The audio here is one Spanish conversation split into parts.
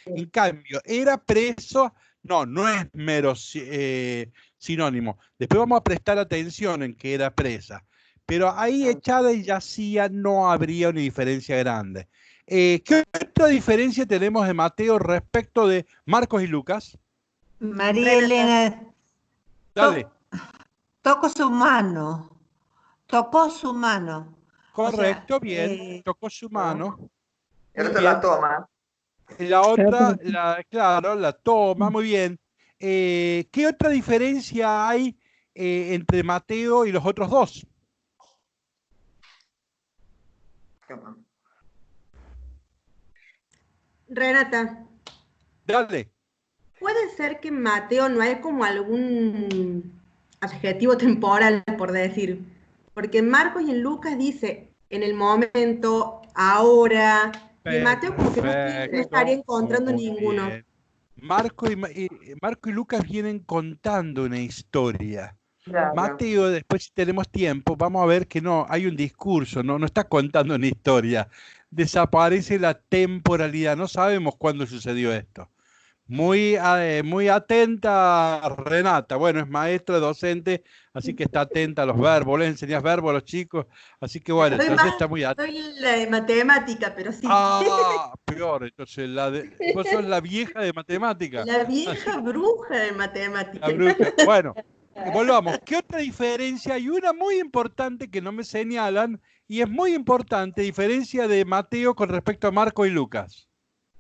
En cambio, era preso, no es mero sinónimo. Después vamos a prestar atención en que era presa. Pero ahí echada y yacía no habría una diferencia grande. ¿Qué otra diferencia tenemos de Mateo respecto de Marcos y Lucas? María Elena Dale. tocó su mano. Tocó su mano. Correcto, bien. Tocó su mano. El Muy otro bien. la toma. La otra, claro, la toma, muy bien. ¿Qué otra diferencia hay entre Mateo y los otros dos? Renata, Dale. ¿puede ser que Mateo no hay como algún adjetivo temporal, por decir? Porque en Marcos y en Lucas dice en el momento, ahora, y en Mateo como que no estaría encontrando Muy ninguno. bien. Marco y Lucas vienen contando una historia. Claro. Mateo, después si tenemos tiempo, vamos a ver que no, hay un discurso, no está contando una historia. Desaparece la temporalidad, no sabemos cuándo sucedió esto. Muy atenta Renata, bueno, es maestra, docente, así que está atenta a los verbos, les enseñás verbos a los chicos, así que bueno, entonces está muy atenta. Soy la de matemática, pero sí. Ah, peor, entonces vos sos la vieja de matemática. La vieja bruja de matemática. La bruja. Bueno, volvamos. ¿Qué otra diferencia? Hay una muy importante que no me señalan, y es muy importante, diferencia de Mateo con respecto a Marco y Lucas.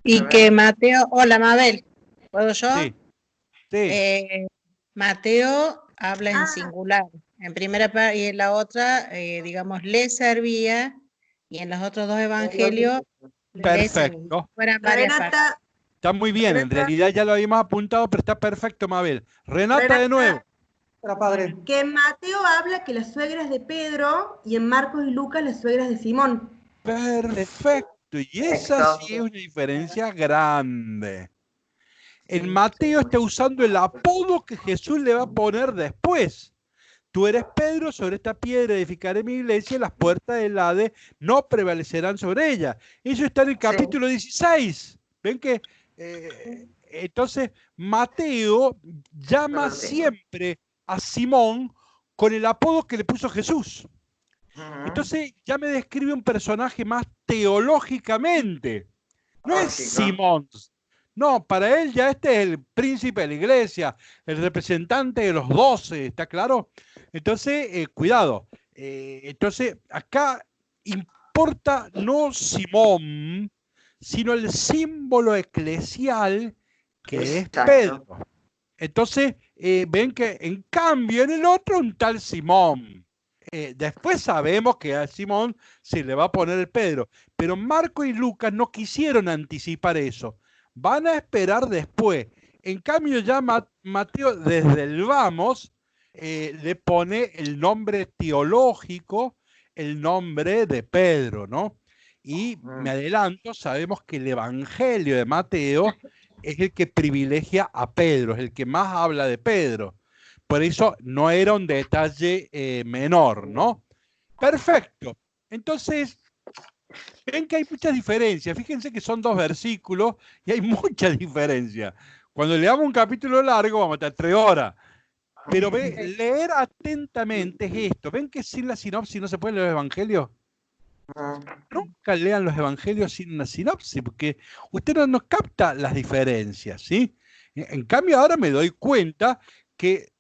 Y que Mateo, hola Mabel, ¿puedo yo? Sí. Sí. Mateo habla en singular, en primera parte, y en la otra, digamos, le servía, y en los otros dos evangelios, Perfecto. fueran varias partes. Está muy bien, en realidad ya lo habíamos apuntado, pero está perfecto, Mabel. Renata, de nuevo. Que en Mateo habla que la suegra es de Pedro y en Marcos y Lucas la suegra es de Simón. Perfecto. Y esa sí es una diferencia grande. En Mateo está usando el apodo que Jesús le va a poner después. Tú eres Pedro, sobre esta piedra edificaré mi iglesia y las puertas del Hades no prevalecerán sobre ella. Eso está en el capítulo 16. ¿Ven que? Entonces, Mateo llama siempre a Simón con el apodo que le puso Jesús. Entonces ya me describe un personaje más teológicamente. No es Simón. No, para él ya este es el príncipe de la iglesia, el representante de los 12, ¿está claro? Entonces, cuidado. Entonces, acá importa no Simón, sino el símbolo eclesial que es Pedro. Entonces, ven que en cambio en el otro un tal Simón. Después sabemos que a Simón se le va a poner el Pedro, pero Marco y Lucas no quisieron anticipar eso. Van a esperar después. En cambio ya Mateo desde el vamos le pone el nombre teológico, el nombre de Pedro, ¿no? Y me adelanto, sabemos que el Evangelio de Mateo es el que privilegia a Pedro, es el que más habla de Pedro. Por eso no era un detalle menor, ¿no? Perfecto. Entonces, ven que hay muchas diferencias. Fíjense que son 2 versículos y hay mucha diferencia. Cuando leamos un capítulo largo vamos a estar 3 horas. Pero leer atentamente es esto. ¿Ven que sin la sinopsis no se pueden leer los evangelios? Nunca lean los evangelios sin una sinopsis, porque usted no capta las diferencias, ¿sí? En cambio, ahora me doy cuenta que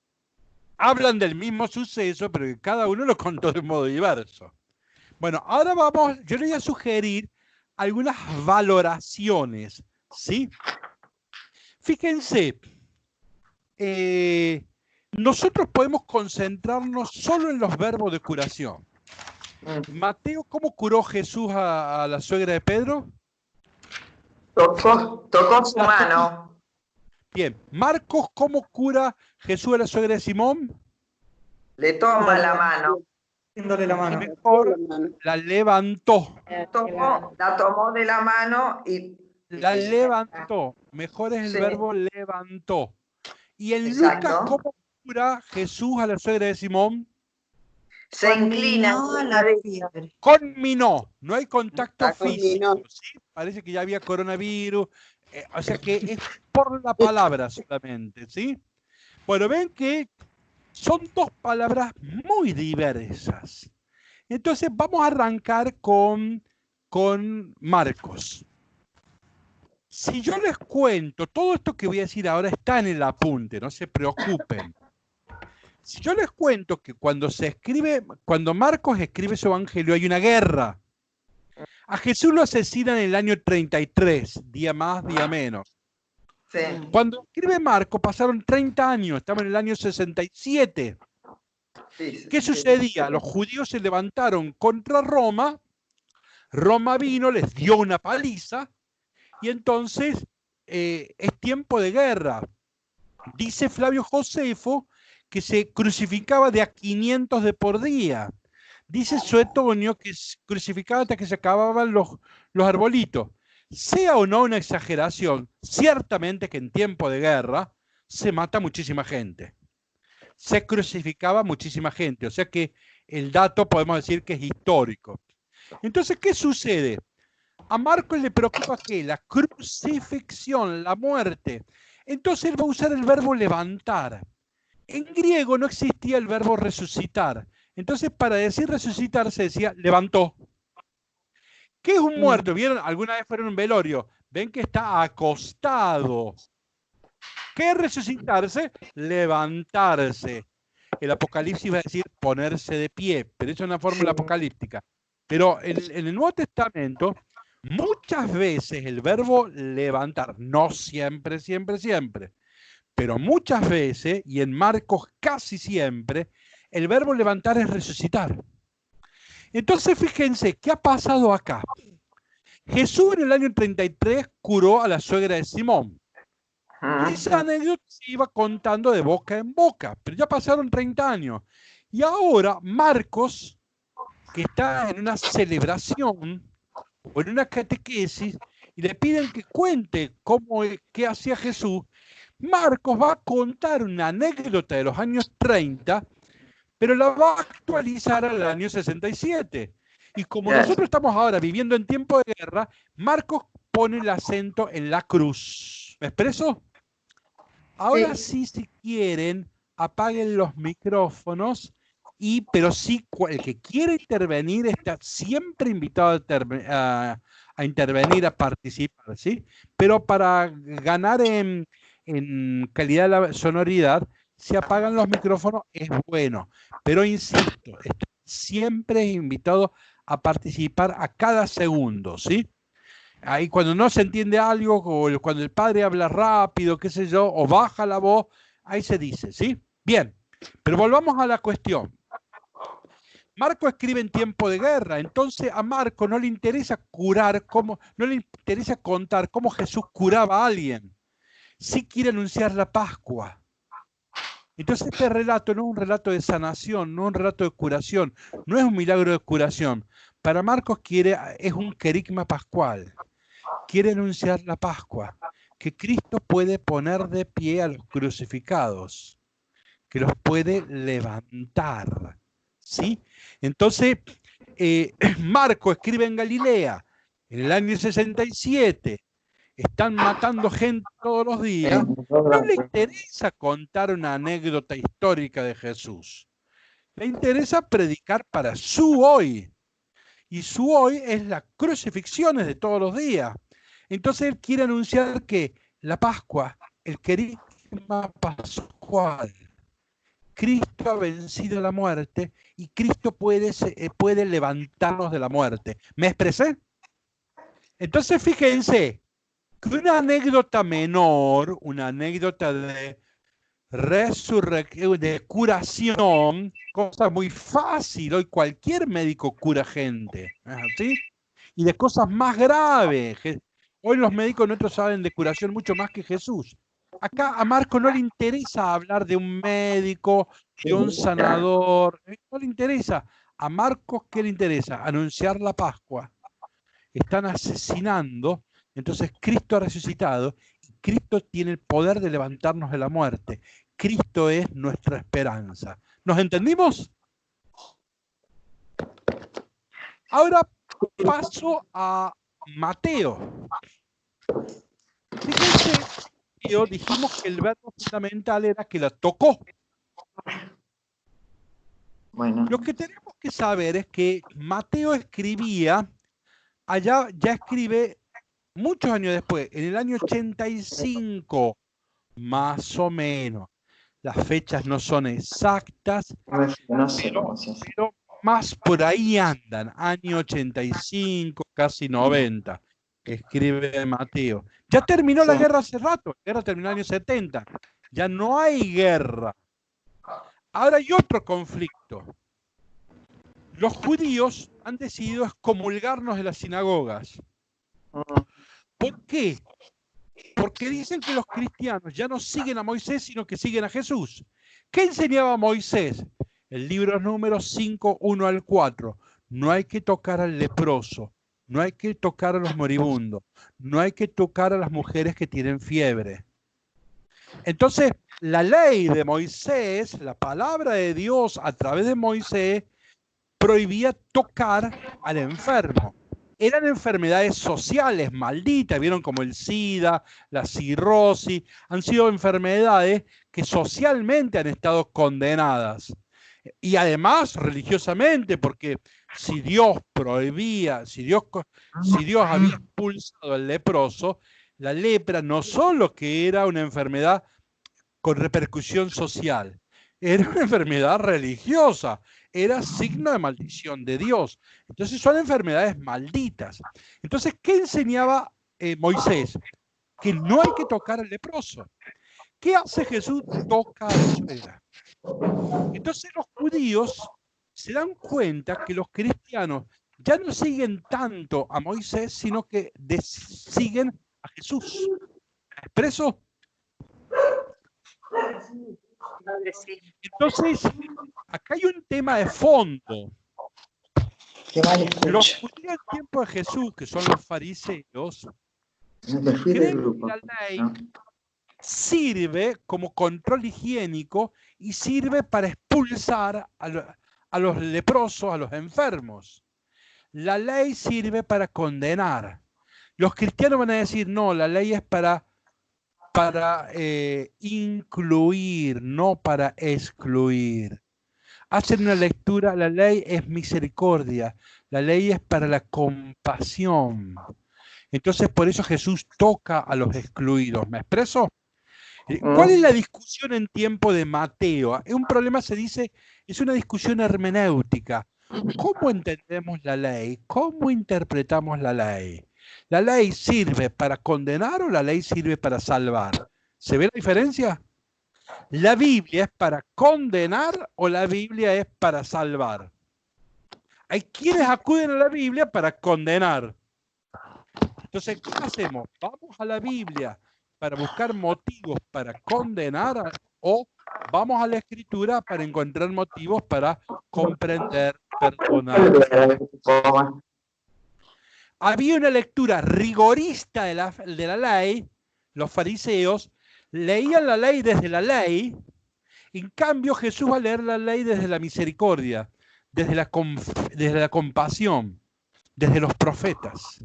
hablan del mismo suceso, pero que cada uno lo contó de un modo diverso. Bueno, ahora vamos, yo le voy a sugerir algunas valoraciones, ¿sí? Fíjense, nosotros podemos concentrarnos solo en los verbos de curación. Mateo, ¿cómo curó Jesús a la suegra de Pedro? Tocó su mano. Bien. Marcos, ¿cómo cura Jesús a la suegra de Simón? Le toma la mano. Dándole la mano. Mejor, la levantó. La tomó de la mano y... La levantó. Mejor es el verbo levantó. Y en Lucas, ¿cómo cura Jesús a la suegra de Simón? Se inclina. Conminó. No hay contacto físico. ¿Sí? Parece que ya había coronavirus. O sea que es por la palabra solamente, ¿sí? Bueno, ven que son dos palabras muy diversas. Entonces vamos a arrancar con Marcos. Si yo les cuento, todo esto que voy a decir ahora está en el apunte, no se preocupen. Si yo les cuento que cuando Marcos escribe su evangelio hay una guerra. A Jesús lo asesinan en el año 33, día más, día menos. Sí. Cuando escribe Marcos pasaron 30 años, estamos en el año 67. Sí, ¿Qué sucedía? Los judíos se levantaron contra Roma, Roma vino, les dio una paliza, y entonces es tiempo de guerra. Dice Flavio Josefo que se crucificaba de a 500 de por día. Dice Suetonio que se crucificaba hasta que se acababan los arbolitos. Sea o no una exageración, ciertamente que en tiempo de guerra se mata muchísima gente. Se crucificaba muchísima gente, o sea que el dato podemos decir que es histórico. Entonces, ¿qué sucede? A Marcos le preocupa que la crucifixión, la muerte. Entonces él va a usar el verbo levantar. En griego no existía el verbo resucitar. Entonces para decir resucitar se decía levantó. ¿Qué es un muerto? ¿Vieron? ¿Alguna vez fueron a un velorio? Ven que está acostado. ¿Qué es resucitarse? Levantarse. El Apocalipsis va a decir ponerse de pie, pero eso es una fórmula apocalíptica. Pero en el Nuevo Testamento, muchas veces el verbo levantar, no siempre, pero muchas veces, y en Marcos casi siempre, el verbo levantar es resucitar. Entonces fíjense, ¿qué ha pasado acá? Jesús en el año 33 curó a la suegra de Simón. Y esa anécdota se iba contando de boca en boca, pero ya pasaron 30 años. Y ahora Marcos, que está en una celebración o en una catequesis, y le piden que cuente qué hacía Jesús, Marcos va a contar una anécdota de los años 30, pero la va a actualizar al año 67. Y como nosotros estamos ahora viviendo en tiempo de guerra, Marcos pone el acento en la cruz. ¿Me expreso? Ahora sí, si quieren, apaguen los micrófonos, pero sí, el que quiera intervenir está siempre invitado a intervenir, a participar, ¿sí? Pero para ganar en calidad de la sonoridad, si apagan los micrófonos es bueno. Pero insisto, estoy siempre invitado a participar a cada segundo, ¿sí? Ahí cuando no se entiende algo, o cuando el padre habla rápido, qué sé yo, o baja la voz, ahí se dice, ¿sí? Bien, pero volvamos a la cuestión. Marco escribe en tiempo de guerra, entonces a Marco no le interesa no le interesa contar cómo Jesús curaba a alguien. Sí quiere anunciar la Pascua. Entonces este relato no es un relato de sanación, no es un relato de curación, no es un milagro de curación. Para Marcos es un querigma pascual. Quiere anunciar la Pascua, que Cristo puede poner de pie a los crucificados, que los puede levantar, ¿sí? Entonces, Marco escribe en Galilea, en el año 67, están matando gente todos los días, no le interesa contar una anécdota histórica de Jesús, le interesa predicar para su hoy, y su hoy es las crucifixiones de todos los días. Entonces él quiere anunciar que la Pascua, el querigma pascual, Cristo ha vencido la muerte y Cristo puede levantarnos de la muerte. ¿Me expresé? Entonces fíjense que una anécdota menor, una anécdota de de curación, cosa muy fácil, hoy cualquier médico cura gente, ¿sí? Y de cosas más graves. Hoy los médicos nuestros saben de curación mucho más que Jesús. Acá a Marco no le interesa hablar de un médico, de un sanador, no le interesa. A Marcos, ¿qué le interesa? Anunciar la Pascua. Están asesinando, entonces Cristo ha resucitado y Cristo tiene el poder de levantarnos de la muerte. Cristo es nuestra esperanza. ¿Nos entendimos? Ahora paso a Mateo. Fíjense, dijimos que el verbo fundamental era que la tocó. Bueno, Lo que tenemos que saber es que Mateo escribía, allá ya escribe muchos años después, en el año 85, más o menos. Las fechas no son exactas, no sé cómo se hace. pero más por ahí andan, año 85, casi 90, que escribe Mateo. Ya terminó la Sí. guerra hace rato, la guerra terminó en el año 70, ya no hay guerra. Ahora hay otro conflicto. Los judíos han decidido excomulgarnos de las sinagogas. ¿Por qué? Porque dicen que los cristianos ya no siguen a Moisés, sino que siguen a Jesús. ¿Qué enseñaba Moisés? El libro Números 5, 1 al 4. No hay que tocar al leproso, no hay que tocar a los moribundos, no hay que tocar a las mujeres que tienen fiebre. Entonces, la ley de Moisés, la palabra de Dios a través de Moisés, prohibía tocar al enfermo. Eran enfermedades sociales malditas, vieron como el SIDA, la cirrosis, han sido enfermedades que socialmente han estado condenadas. Y además religiosamente, porque si Dios prohibía, si Dios había expulsado al leproso, la lepra no solo que era una enfermedad con repercusión social, era una enfermedad religiosa, era signo de maldición de Dios. Entonces son enfermedades malditas. Entonces, ¿qué enseñaba Moisés? Que no hay que tocar al leproso. ¿Qué hace Jesús? Toca a la suegra. Entonces los judíos se dan cuenta que los cristianos ya no siguen tanto a Moisés, sino que siguen a Jesús. ¿Me expreso? Entonces, acá hay un tema de fondo. Los judíos en tiempo de Jesús, que son los fariseos, creen que la ley sirve como control higiénico y sirve para expulsar a los leprosos, a los enfermos. La ley sirve para condenar. Los cristianos van a decir, no, la ley es para incluir, no para excluir. Hacen una lectura, la ley es misericordia, la ley es para la compasión. Entonces por eso Jesús toca a los excluidos. ¿Me expreso? ¿Cuál es la discusión en tiempo de Mateo? Es un problema, se dice, es una discusión hermenéutica. ¿Cómo entendemos la ley? ¿Cómo interpretamos la ley? ¿La ley sirve para condenar o la ley sirve para salvar? ¿Se ve la diferencia? ¿La Biblia es para condenar o la Biblia es para salvar? Hay quienes acuden a la Biblia para condenar. Entonces, ¿qué hacemos? ¿Vamos a la Biblia para buscar motivos para condenar o vamos a la Escritura para encontrar motivos para comprender, perdonar? Había una lectura rigorista de la ley. Los fariseos leían la ley desde la ley. En cambio, Jesús va a leer la ley desde la misericordia, desde la compasión, desde los profetas.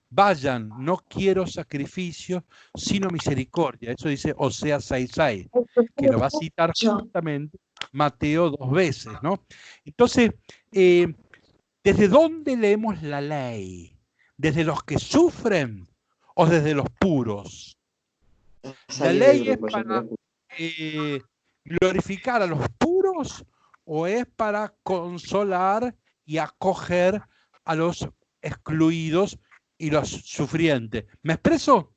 Vayan, no quiero sacrificio, sino misericordia. Eso dice Oseas 6:6, que lo va a citar justamente Mateo 2 veces, ¿no? Entonces, ¿desde dónde leemos la ley? ¿Desde los que sufren o desde los puros? ¿La ley es para glorificar a los puros o es para consolar y acoger a los excluidos y los sufrientes? ¿Me expreso?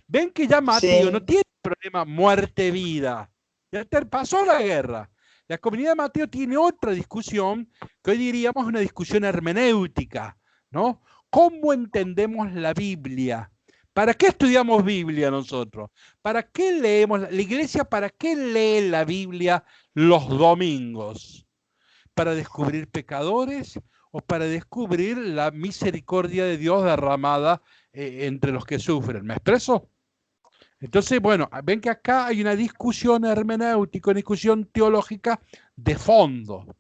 Ven que ya Mateo no tiene problema muerte-vida. Ya pasó la guerra. La comunidad de Mateo tiene otra discusión que hoy diríamos una discusión hermenéutica, ¿no? ¿Cómo entendemos la Biblia? ¿Para qué estudiamos Biblia nosotros? ¿Para qué leemos? La iglesia, ¿para qué lee la Biblia los domingos? ¿Para descubrir pecadores o para descubrir la misericordia de Dios derramada entre los que sufren? ¿Me expreso? Entonces, bueno, ven que acá hay una discusión hermenéutica, una discusión teológica de fondo.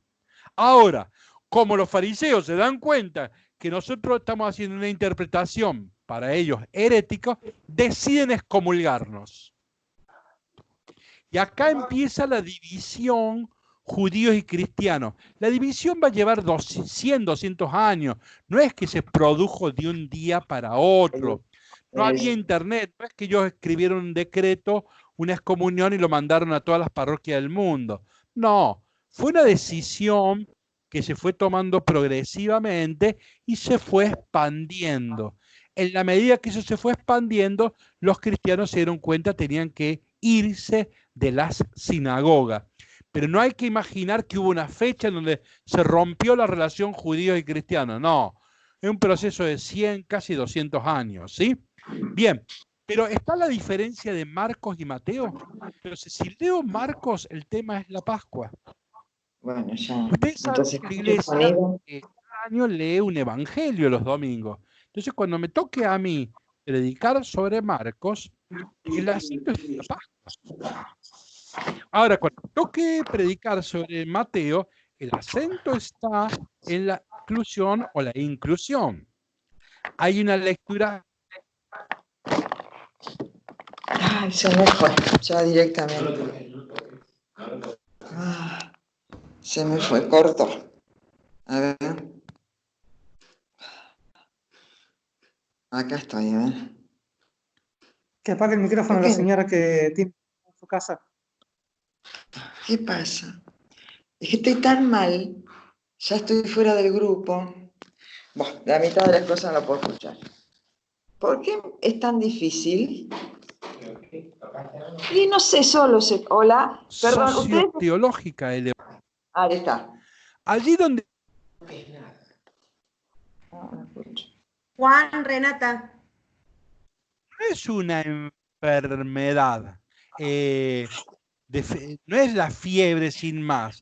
Ahora, como los fariseos se dan cuenta que nosotros estamos haciendo una interpretación para ellos heréticos, deciden excomulgarnos. Y acá empieza la división judíos y cristianos. La división va a llevar 100, 200 años. No es que se produjo de un día para otro. No había internet. No es que ellos escribieron un decreto, una excomunión y lo mandaron a todas las parroquias del mundo. No, fue una decisión que se fue tomando progresivamente y se fue expandiendo. En la medida que eso se fue expandiendo, los cristianos se dieron cuenta que tenían que irse de las sinagogas. Pero no hay que imaginar que hubo una fecha en donde se rompió la relación judíos y cristianos. No, es un proceso de 100, casi 200 años, ¿sí? Bien, pero está la diferencia de Marcos y Mateo. Pero si leo Marcos, el tema es la Pascua. Bueno, ya. Ustedes saben que la iglesia cada año lee un evangelio los domingos. Entonces, cuando me toque a mí predicar sobre Marcos, el acento es la Pascua. Ahora, cuando toque predicar sobre Mateo, el acento está en la exclusión o la inclusión. Hay una lectura. Ay, se me fue, ya directamente. Se me fue, corto. A ver. Acá estoy, Que apague el micrófono a la señora que tiene en su casa. ¿Qué pasa? Es que estoy tan mal, ya estoy fuera del grupo. Bueno, la mitad de las cosas no la puedo escuchar. ¿Por qué es tan difícil? Y no sé, solo sé. Hola, perdón, ¿ustedes? Socioteológica. Ahí está. Allí donde. No escucho. Juan, Renata. No es una enfermedad. No es la fiebre sin más,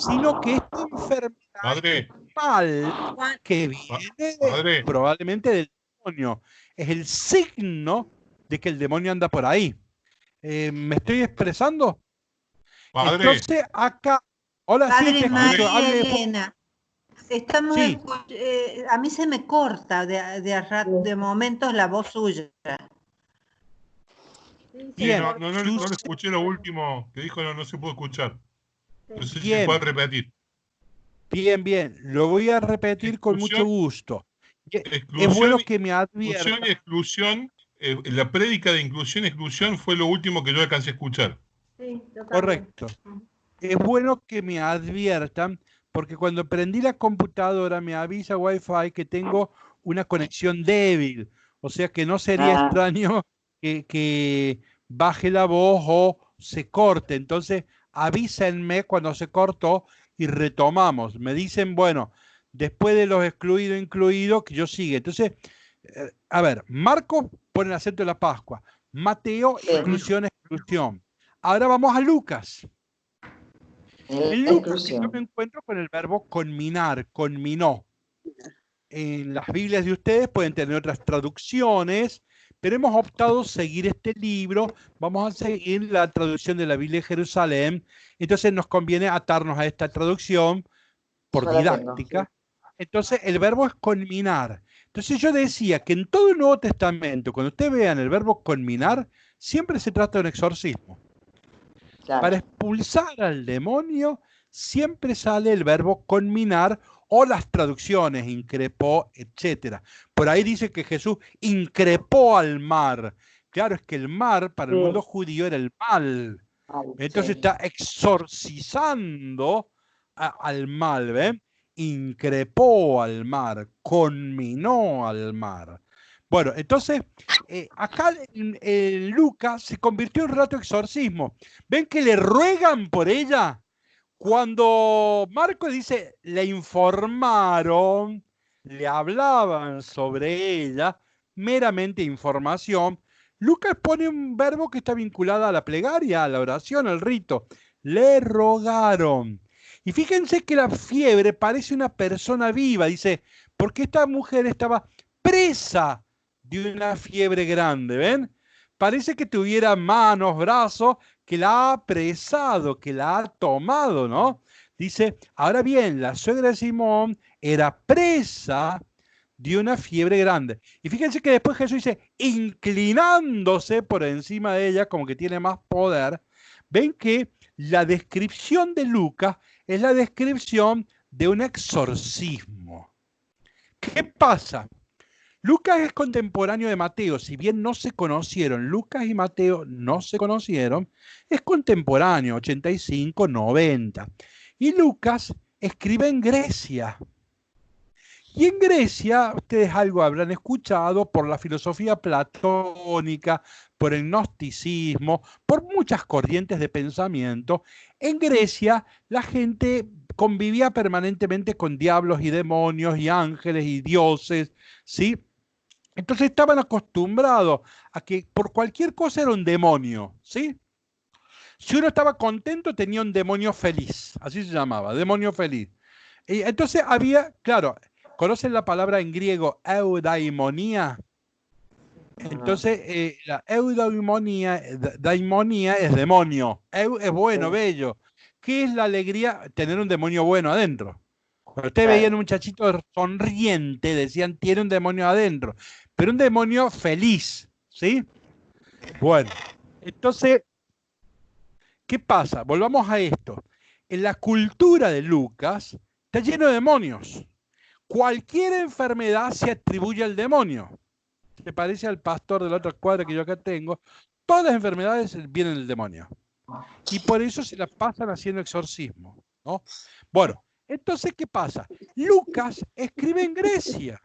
sino que esta enfermedad mal que viene probablemente del demonio. Es el signo de que el demonio anda por ahí. ¿Me estoy expresando? Padre. Entonces acá... Hola, Padre, sí, te escucho. María Elena, estamos Sí. a mí se me corta de momentos la voz suya. Bien. No le escuché lo último que dijo, no se pudo escuchar. No sé si Bien. puede repetir. Bien. Lo voy a repetir con mucho gusto. Es bueno que me advierta. Inclusión y exclusión, la prédica de inclusión y exclusión fue lo último que yo alcancé a escuchar. Sí, totalmente. Correcto. Es bueno que me adviertan, porque cuando prendí la computadora me avisa Wi-Fi que tengo una conexión débil. O sea que no sería extraño que baje la voz o se corte. Entonces avísenme cuando se cortó y retomamos. Me dicen, bueno, después de los excluidos, incluidos, que yo siga. Entonces, a ver, Marcos pone el acento de la Pascua. Mateo, inclusión, exclusión. Ahora vamos a Lucas. En Lucas yo me encuentro con el verbo conminar, conminó. En las Biblias de ustedes pueden tener otras traducciones, pero hemos optado seguir este libro. Vamos a seguir la traducción de la Biblia de Jerusalén. Entonces nos conviene atarnos a esta traducción por didáctica. Entonces el verbo es conminar. Entonces yo decía que en todo el Nuevo Testamento, cuando ustedes vean el verbo conminar, siempre se trata de un exorcismo. Claro. Para expulsar al demonio siempre sale el verbo conminar o las traducciones, increpó, etc. Por ahí dice que Jesús increpó al mar. Claro, es que el mar para el mundo judío era el mal. Entonces está exorcizando al mal, ¿ven? Increpó al mar, conminó al mar. Bueno, entonces, acá en Lucas se convirtió en un relato de exorcismo. ¿Ven que le ruegan por ella? Cuando Marcos dice, le informaron, le hablaban sobre ella, meramente información, Lucas pone un verbo que está vinculado a la plegaria, a la oración, al rito. Le rogaron. Y fíjense que la fiebre parece una persona viva, dice, porque esta mujer estaba presa de una fiebre grande, ¿ven? Parece que tuviera manos, brazos, que la ha apresado, que la ha tomado, ¿no? Dice, ahora bien, la suegra de Simón era presa dio una fiebre grande. Y fíjense que después Jesús dice, inclinándose por encima de ella, como que tiene más poder. Ven que la descripción de Lucas es la descripción de un exorcismo. ¿Qué pasa? Lucas es contemporáneo de Mateo, si bien no se conocieron, Lucas y Mateo no se conocieron, es contemporáneo, 85, 90. Y Lucas escribe en Grecia. Y en Grecia, ustedes algo habrán escuchado por la filosofía platónica, por el gnosticismo, por muchas corrientes de pensamiento. En Grecia la gente convivía permanentemente con diablos y demonios y ángeles y dioses, ¿sí? Entonces estaban acostumbrados a que por cualquier cosa era un demonio, ¿sí? Si uno estaba contento tenía un demonio feliz, así se llamaba, demonio feliz. Y entonces había, claro, ¿conocen la palabra en griego eudaimonía? Entonces la eudaimonía, daimonía es demonio, es bueno, bello. ¿Qué es la alegría? Tener un demonio bueno adentro. Cuando ustedes veían un muchachito sonriente, decían, tiene un demonio adentro, pero un demonio feliz, ¿sí? Bueno, entonces, ¿qué pasa? Volvamos a esto. En la cultura de Lucas está lleno de demonios. Cualquier enfermedad se atribuye al demonio. Se parece al pastor de la otra cuadra que yo acá tengo. Todas las enfermedades vienen del demonio. Y por eso se las pasan haciendo exorcismo, ¿no? Bueno, entonces, ¿qué pasa? Lucas escribe en Grecia.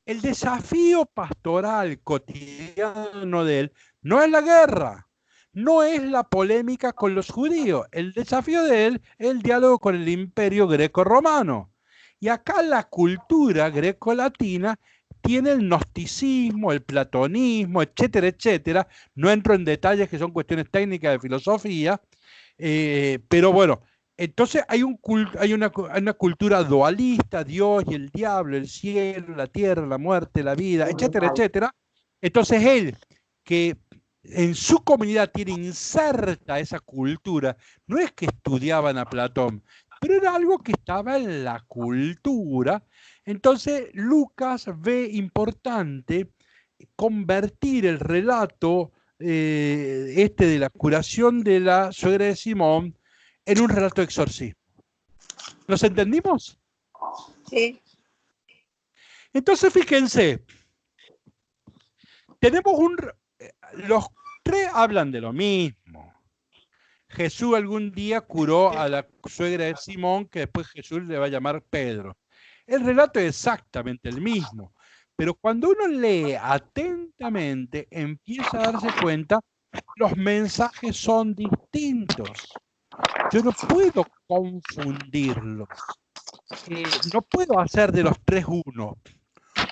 El desafío pastoral cotidiano de él no es la guerra, no es la polémica con los judíos. El desafío de él es el diálogo con el imperio greco-romano. Y acá la cultura greco-latina tiene el gnosticismo, el platonismo, etcétera, etcétera. No entro en detalles que son cuestiones técnicas de filosofía, pero bueno. Entonces hay una cultura dualista, Dios y el diablo, el cielo, la tierra, la muerte, la vida, etcétera, etcétera. Entonces él, que en su comunidad tiene inserta esa cultura, no es que estudiaban a Platón, pero era algo que estaba en la cultura. Entonces Lucas ve importante convertir el relato de la curación de la suegra de Simón en un relato de exorcismo. ¿Nos entendimos? Sí. Entonces, fíjense, tenemos los tres hablan de lo mismo. Jesús algún día curó a la suegra de Simón, que después Jesús le va a llamar Pedro. El relato es exactamente el mismo, pero cuando uno lee atentamente, empieza a darse cuenta, los mensajes son distintos. Yo no puedo confundirlos. No puedo hacer de los tres uno.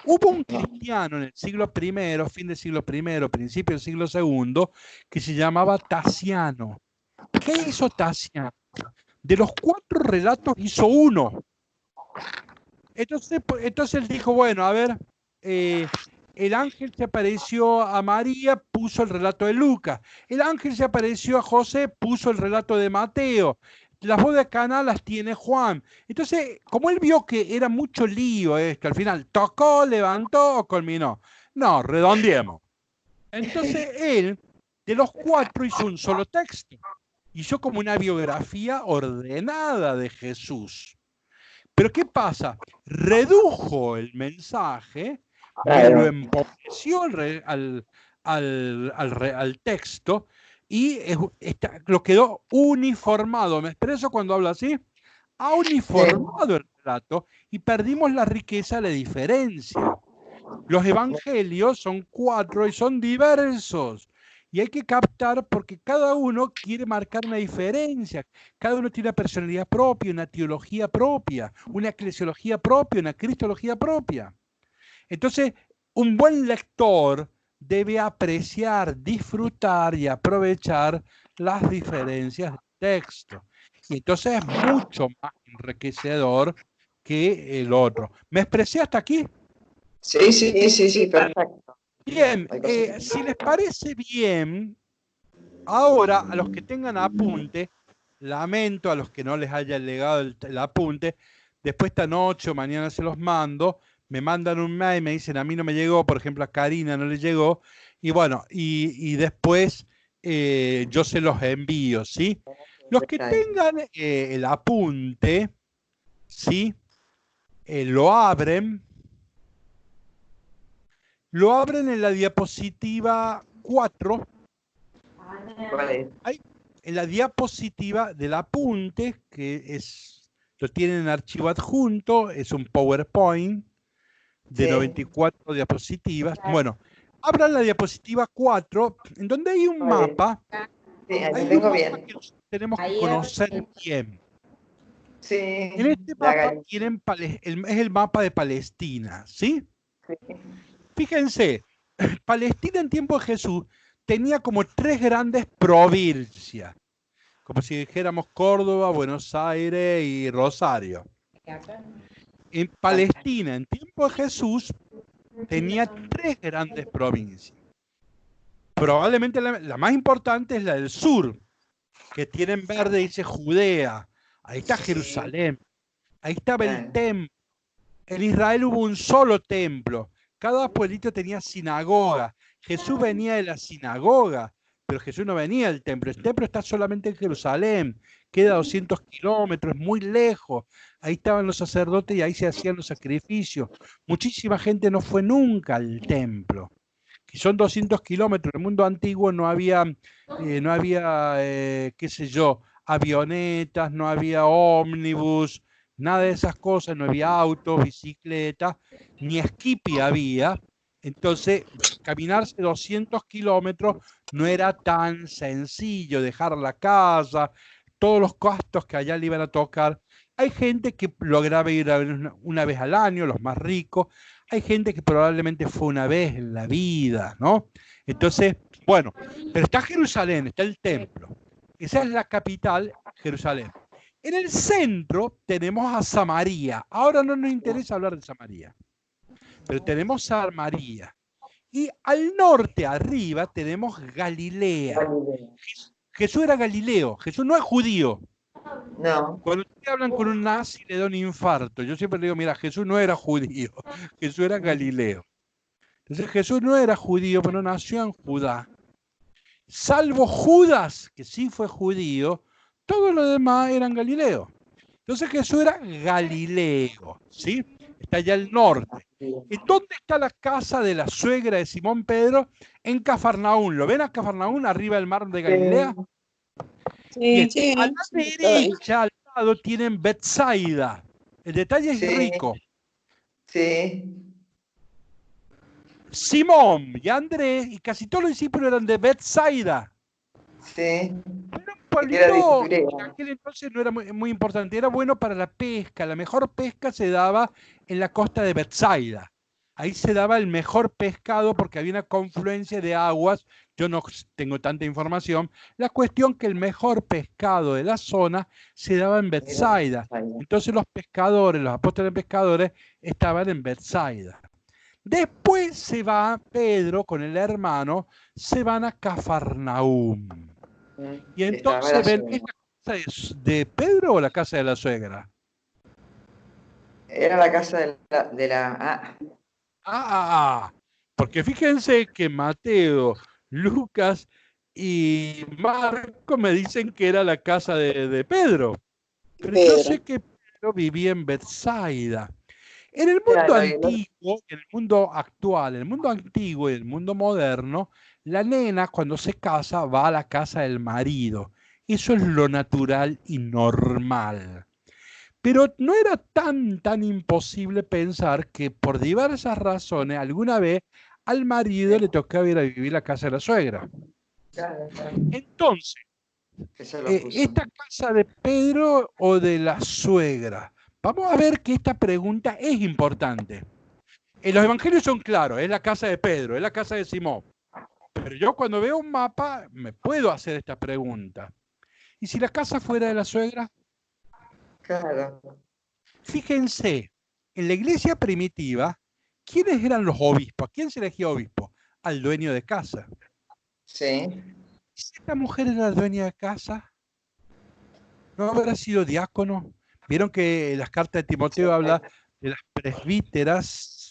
Hubo un cristiano en el siglo I, fin del siglo I, principio del siglo II, que se llamaba Tasiano. ¿Qué hizo Tasiano? De los 4 relatos hizo uno. Entonces él dijo, bueno, a ver, el ángel se apareció a María, puso el relato de Lucas. El ángel se apareció a José, puso el relato de Mateo. Las bodas de Caná las tiene Juan. Entonces, como él vio que era mucho lío esto, al final tocó, levantó o culminó. No, redondeemos. Entonces él, de los 4, hizo un solo texto. Hizo como una biografía ordenada de Jesús. Pero ¿qué pasa? Redujo el mensaje, lo empobreció al texto y lo quedó uniformado. ¿Me expreso cuando hablo así? Ha uniformado el relato y perdimos la riqueza, la diferencia. Los evangelios son 4 y son diversos. Y hay que captar porque cada uno quiere marcar una diferencia. Cada uno tiene una personalidad propia, una teología propia, una eclesiología propia, una cristología propia. Entonces, un buen lector debe apreciar, disfrutar y aprovechar las diferencias del texto. Y entonces es mucho más enriquecedor que el otro. ¿Me expresé hasta aquí? Sí, perfecto. Bien, si les parece bien, ahora a los que tengan apunte, lamento a los que no les haya llegado el apunte, después esta noche o mañana se los mando, me mandan un mail, me dicen a mí no me llegó, por ejemplo a Karina no le llegó, y bueno, y después yo se los envío, ¿sí? Los que tengan el apunte, ¿sí? Lo abren en la diapositiva 4. ¿Cuál es? En la diapositiva del apunte, lo tienen en archivo adjunto, es un PowerPoint de 94 diapositivas. Bueno, abran la diapositiva 4, en donde hay un mapa. Sí, ahí Hay tengo un bien. mapa que tenemos que conocer bien. Sí. En este mapa es el mapa de Palestina, ¿sí? Fíjense, Palestina en tiempo de Jesús tenía como 3 grandes provincias, como si dijéramos Córdoba, Buenos Aires y Rosario. En Palestina en tiempo de Jesús tenía 3 grandes provincias. Probablemente la más importante es la del sur, que tiene en verde, dice Judea. Ahí está Jerusalén. Ahí estaba el templo. En Israel hubo un solo templo. Cada pueblito tenía sinagoga. Jesús venía de la sinagoga, pero Jesús no venía del templo. El templo está solamente en Jerusalén. Queda 200 kilómetros, muy lejos. Ahí estaban los sacerdotes y ahí se hacían los sacrificios. Muchísima gente no fue nunca al templo. Que son 200 kilómetros. En el mundo antiguo no había, qué sé yo, avionetas, no había ómnibus, nada de esas cosas, no había autos, bicicletas, ni esquipi había. Entonces, caminarse 200 kilómetros no era tan sencillo, dejar la casa, todos los gastos que allá le iban a tocar. Hay gente que lograba ir una vez al año, los más ricos. Hay gente que probablemente fue una vez en la vida, ¿no? Entonces, bueno, pero está Jerusalén, está el templo. Esa es la capital, Jerusalén. En el centro tenemos a Samaria. Ahora no nos interesa hablar de Samaria, pero tenemos Samaria. Y al norte, arriba, tenemos Galilea. Jesús era Galileo, Jesús no es judío. No. Cuando ustedes hablan con un nazi le da un infarto. Yo siempre le digo, mira, Jesús no era judío, Jesús era Galileo. Entonces Jesús no era judío, pero nació en Judá. Salvo Judas, que sí fue judío, todos los demás eran Galileos. Entonces Jesús era Galileo, ¿sí? Está allá al norte. ¿Y dónde está la casa de la suegra de Simón Pedro? En Cafarnaún. ¿Lo ven a Cafarnaún, arriba del mar de Galilea? Bien. Sí, A la derecha, al lado, tienen Betsaida. El detalle es rico. Sí. Simón y Andrés y casi todos los discípulos eran de Betsaida. Sí. Era un pueblito que en aquel entonces no era muy importante, era bueno para la pesca. La mejor pesca se daba en la costa de Betsaida. Ahí se daba el mejor pescado porque había una confluencia de aguas. Yo no tengo tanta información. La cuestión que el mejor pescado de la zona se daba en Betsaida. Entonces los pescadores, los apóstoles pescadores, estaban en Betsaida. Después se va Pedro con el hermano, se van a Cafarnaúm. Y entonces ven, ¿es la casa de Pedro o la casa de la suegra? Era la casa de la porque fíjense que Mateo, Lucas y Marco me dicen que era la casa de Pedro. Pero yo sé que Pedro vivía en Betsaida. En el mundo antiguo, en el mundo actual, en el mundo antiguo y en el mundo moderno, la nena cuando se casa va a la casa del marido. Eso es lo natural y normal. Pero no era tan imposible pensar que por diversas razones alguna vez al marido le tocaba ir a vivir a la casa de la suegra. Entonces, ¿esta casa de Pedro o de la suegra? Vamos a ver que esta pregunta es importante. Los evangelios son claros, es la casa de Pedro, es la casa de Simón. Pero yo cuando veo un mapa me puedo hacer esta pregunta. ¿Y si la casa fuera de la suegra? Claro. Fíjense, en la iglesia primitiva, ¿quiénes eran los obispos? ¿A quién se elegía obispo? Al dueño de casa. Sí. Si esta mujer era dueña de casa, ¿no habrá sido diácono? Vieron que las cartas de Timoteo habla de las presbíteras,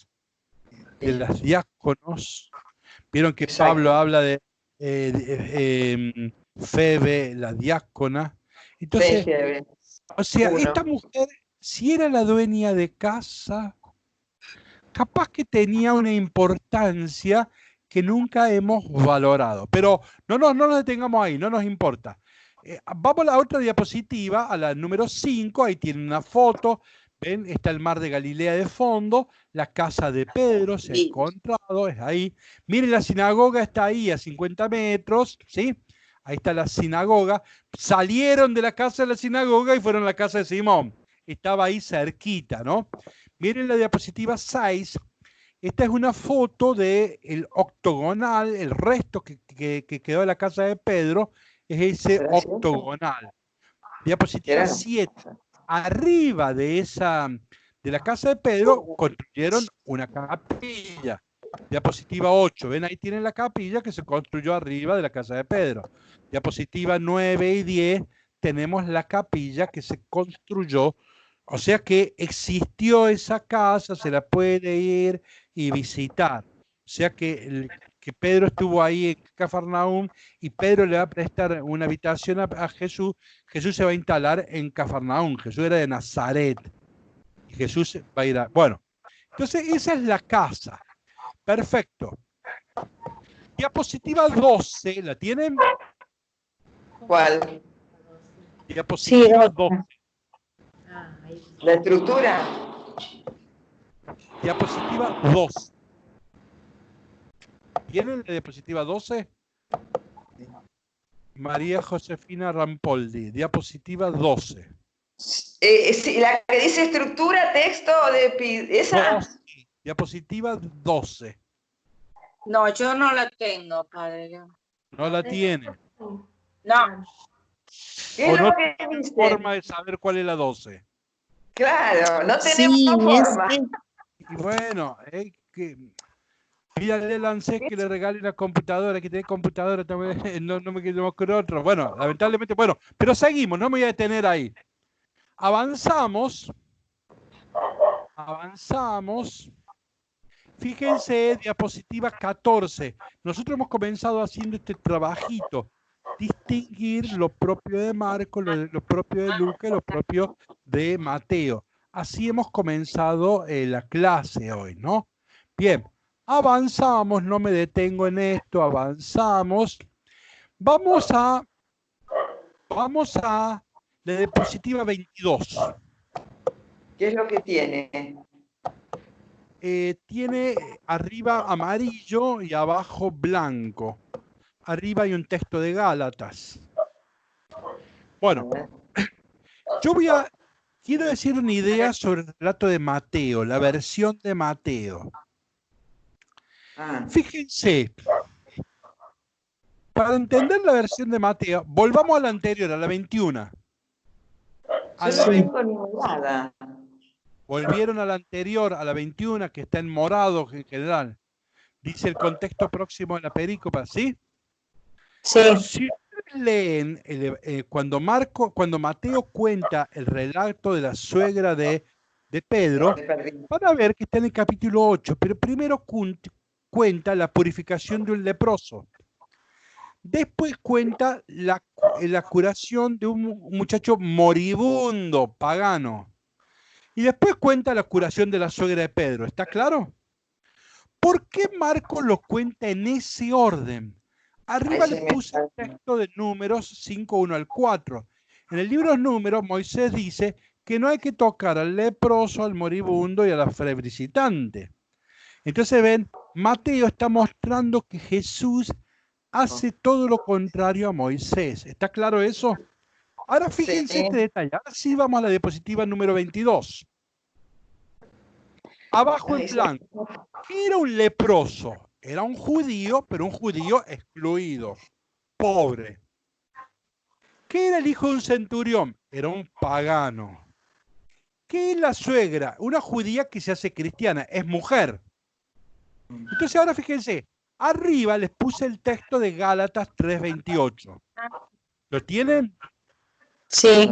de las diáconos. Vieron que Exacto. Pablo habla de Febe, la diácona. Entonces, Febe, o sea, uno. esta mujer, si era la dueña de casa, capaz que tenía una importancia que nunca hemos valorado. Pero no nos detengamos ahí, no nos importa. Vamos a la otra diapositiva, a la número 5, ahí tienen una foto, ven, está el mar de Galilea de fondo, la casa de Pedro se ha Sí. encontrado, es ahí. Miren, la sinagoga está ahí a 50 metros, ¿sí? Ahí está la sinagoga. Salieron de la casa de la sinagoga y fueron a la casa de Simón. Estaba ahí cerquita, ¿no? Miren la diapositiva 6. Esta es una foto del octogonal, el resto que quedó de la casa de Pedro es ese ¿Será cierto? octogonal. Diapositiva Claro. 7. Arriba de la casa de Pedro construyeron una capilla. Diapositiva 8. Ven, ahí tienen la capilla que se construyó arriba de la casa de Pedro. Diapositiva 9 y 10 tenemos la capilla que se construyó. O sea que existió esa casa, se la puede ir y visitar. O sea que Pedro estuvo ahí en Cafarnaúm y Pedro le va a prestar una habitación a Jesús. Jesús se va a instalar en Cafarnaúm. Jesús era de Nazaret. Y Jesús va a ir a... Bueno, entonces esa es la casa. Perfecto. Diapositiva 12, ¿la tienen? ¿Cuál? Diapositiva Sí, 12. ¿La estructura? Diapositiva 12. ¿Tienen la diapositiva 12? María Josefina Rampoldi, diapositiva 12. Sí, la que dice estructura, texto, ¿esa? 12. Diapositiva 12. No, yo no la tengo, padre. No la tiene. No. ¿Qué O es no lo que tiene dice? forma de saber cuál es la 12. Claro, no tenemos Sí, forma. Y bueno, pídale a ANSES que le regale una computadora, que tiene computadora también, no me quedo con otro. Bueno, lamentablemente, bueno, pero seguimos, no me voy a detener ahí. Avanzamos. Fíjense, diapositiva 14. Nosotros hemos comenzado haciendo este trabajito, distinguir lo propio de Marcos, lo propio de Lucas, lo propio de Mateo. Así hemos comenzado la clase hoy, ¿no? Bien, avanzamos, no me detengo en esto, avanzamos. Vamos a la diapositiva 22. ¿Qué es lo que tiene? Tiene arriba amarillo y abajo blanco. Arriba hay un texto de Gálatas. Bueno, quiero decir una idea sobre el relato de Mateo, la versión de Mateo. Fíjense, para entender la versión de Mateo, volvamos a la anterior, a la 21. Yo no tengo ni nada. Volvieron a la anterior, a la 21, que está en morado en general. Dice el contexto próximo de la perícopa, ¿sí? Sí. Si ustedes leen cuando Mateo cuenta el relato de la suegra de Pedro, van a ver que está en el capítulo 8, pero primero cuenta la purificación de un leproso. Después cuenta la curación de un muchacho moribundo, pagano. Y después cuenta la curación de la suegra de Pedro. ¿Está claro? ¿Por qué Marcos lo cuenta en ese orden? Arriba le puse el texto de Números 5, 1 al 4. En el libro de Números, Moisés dice que no hay que tocar al leproso, al moribundo y a la febricitante. Entonces ven, Mateo está mostrando que Jesús hace todo lo contrario a Moisés. ¿Está claro eso? Ahora fíjense este detalle. Ahora sí vamos a la diapositiva número 22. Abajo en blanco. ¿Qué era un leproso? Era un judío, pero un judío excluido, pobre. ¿Qué era el hijo de un centurión? Era un pagano. ¿Qué es la suegra? Una judía que se hace cristiana, es mujer. Entonces ahora fíjense, arriba les puse el texto de Gálatas 3:28. ¿Lo tienen? Sí.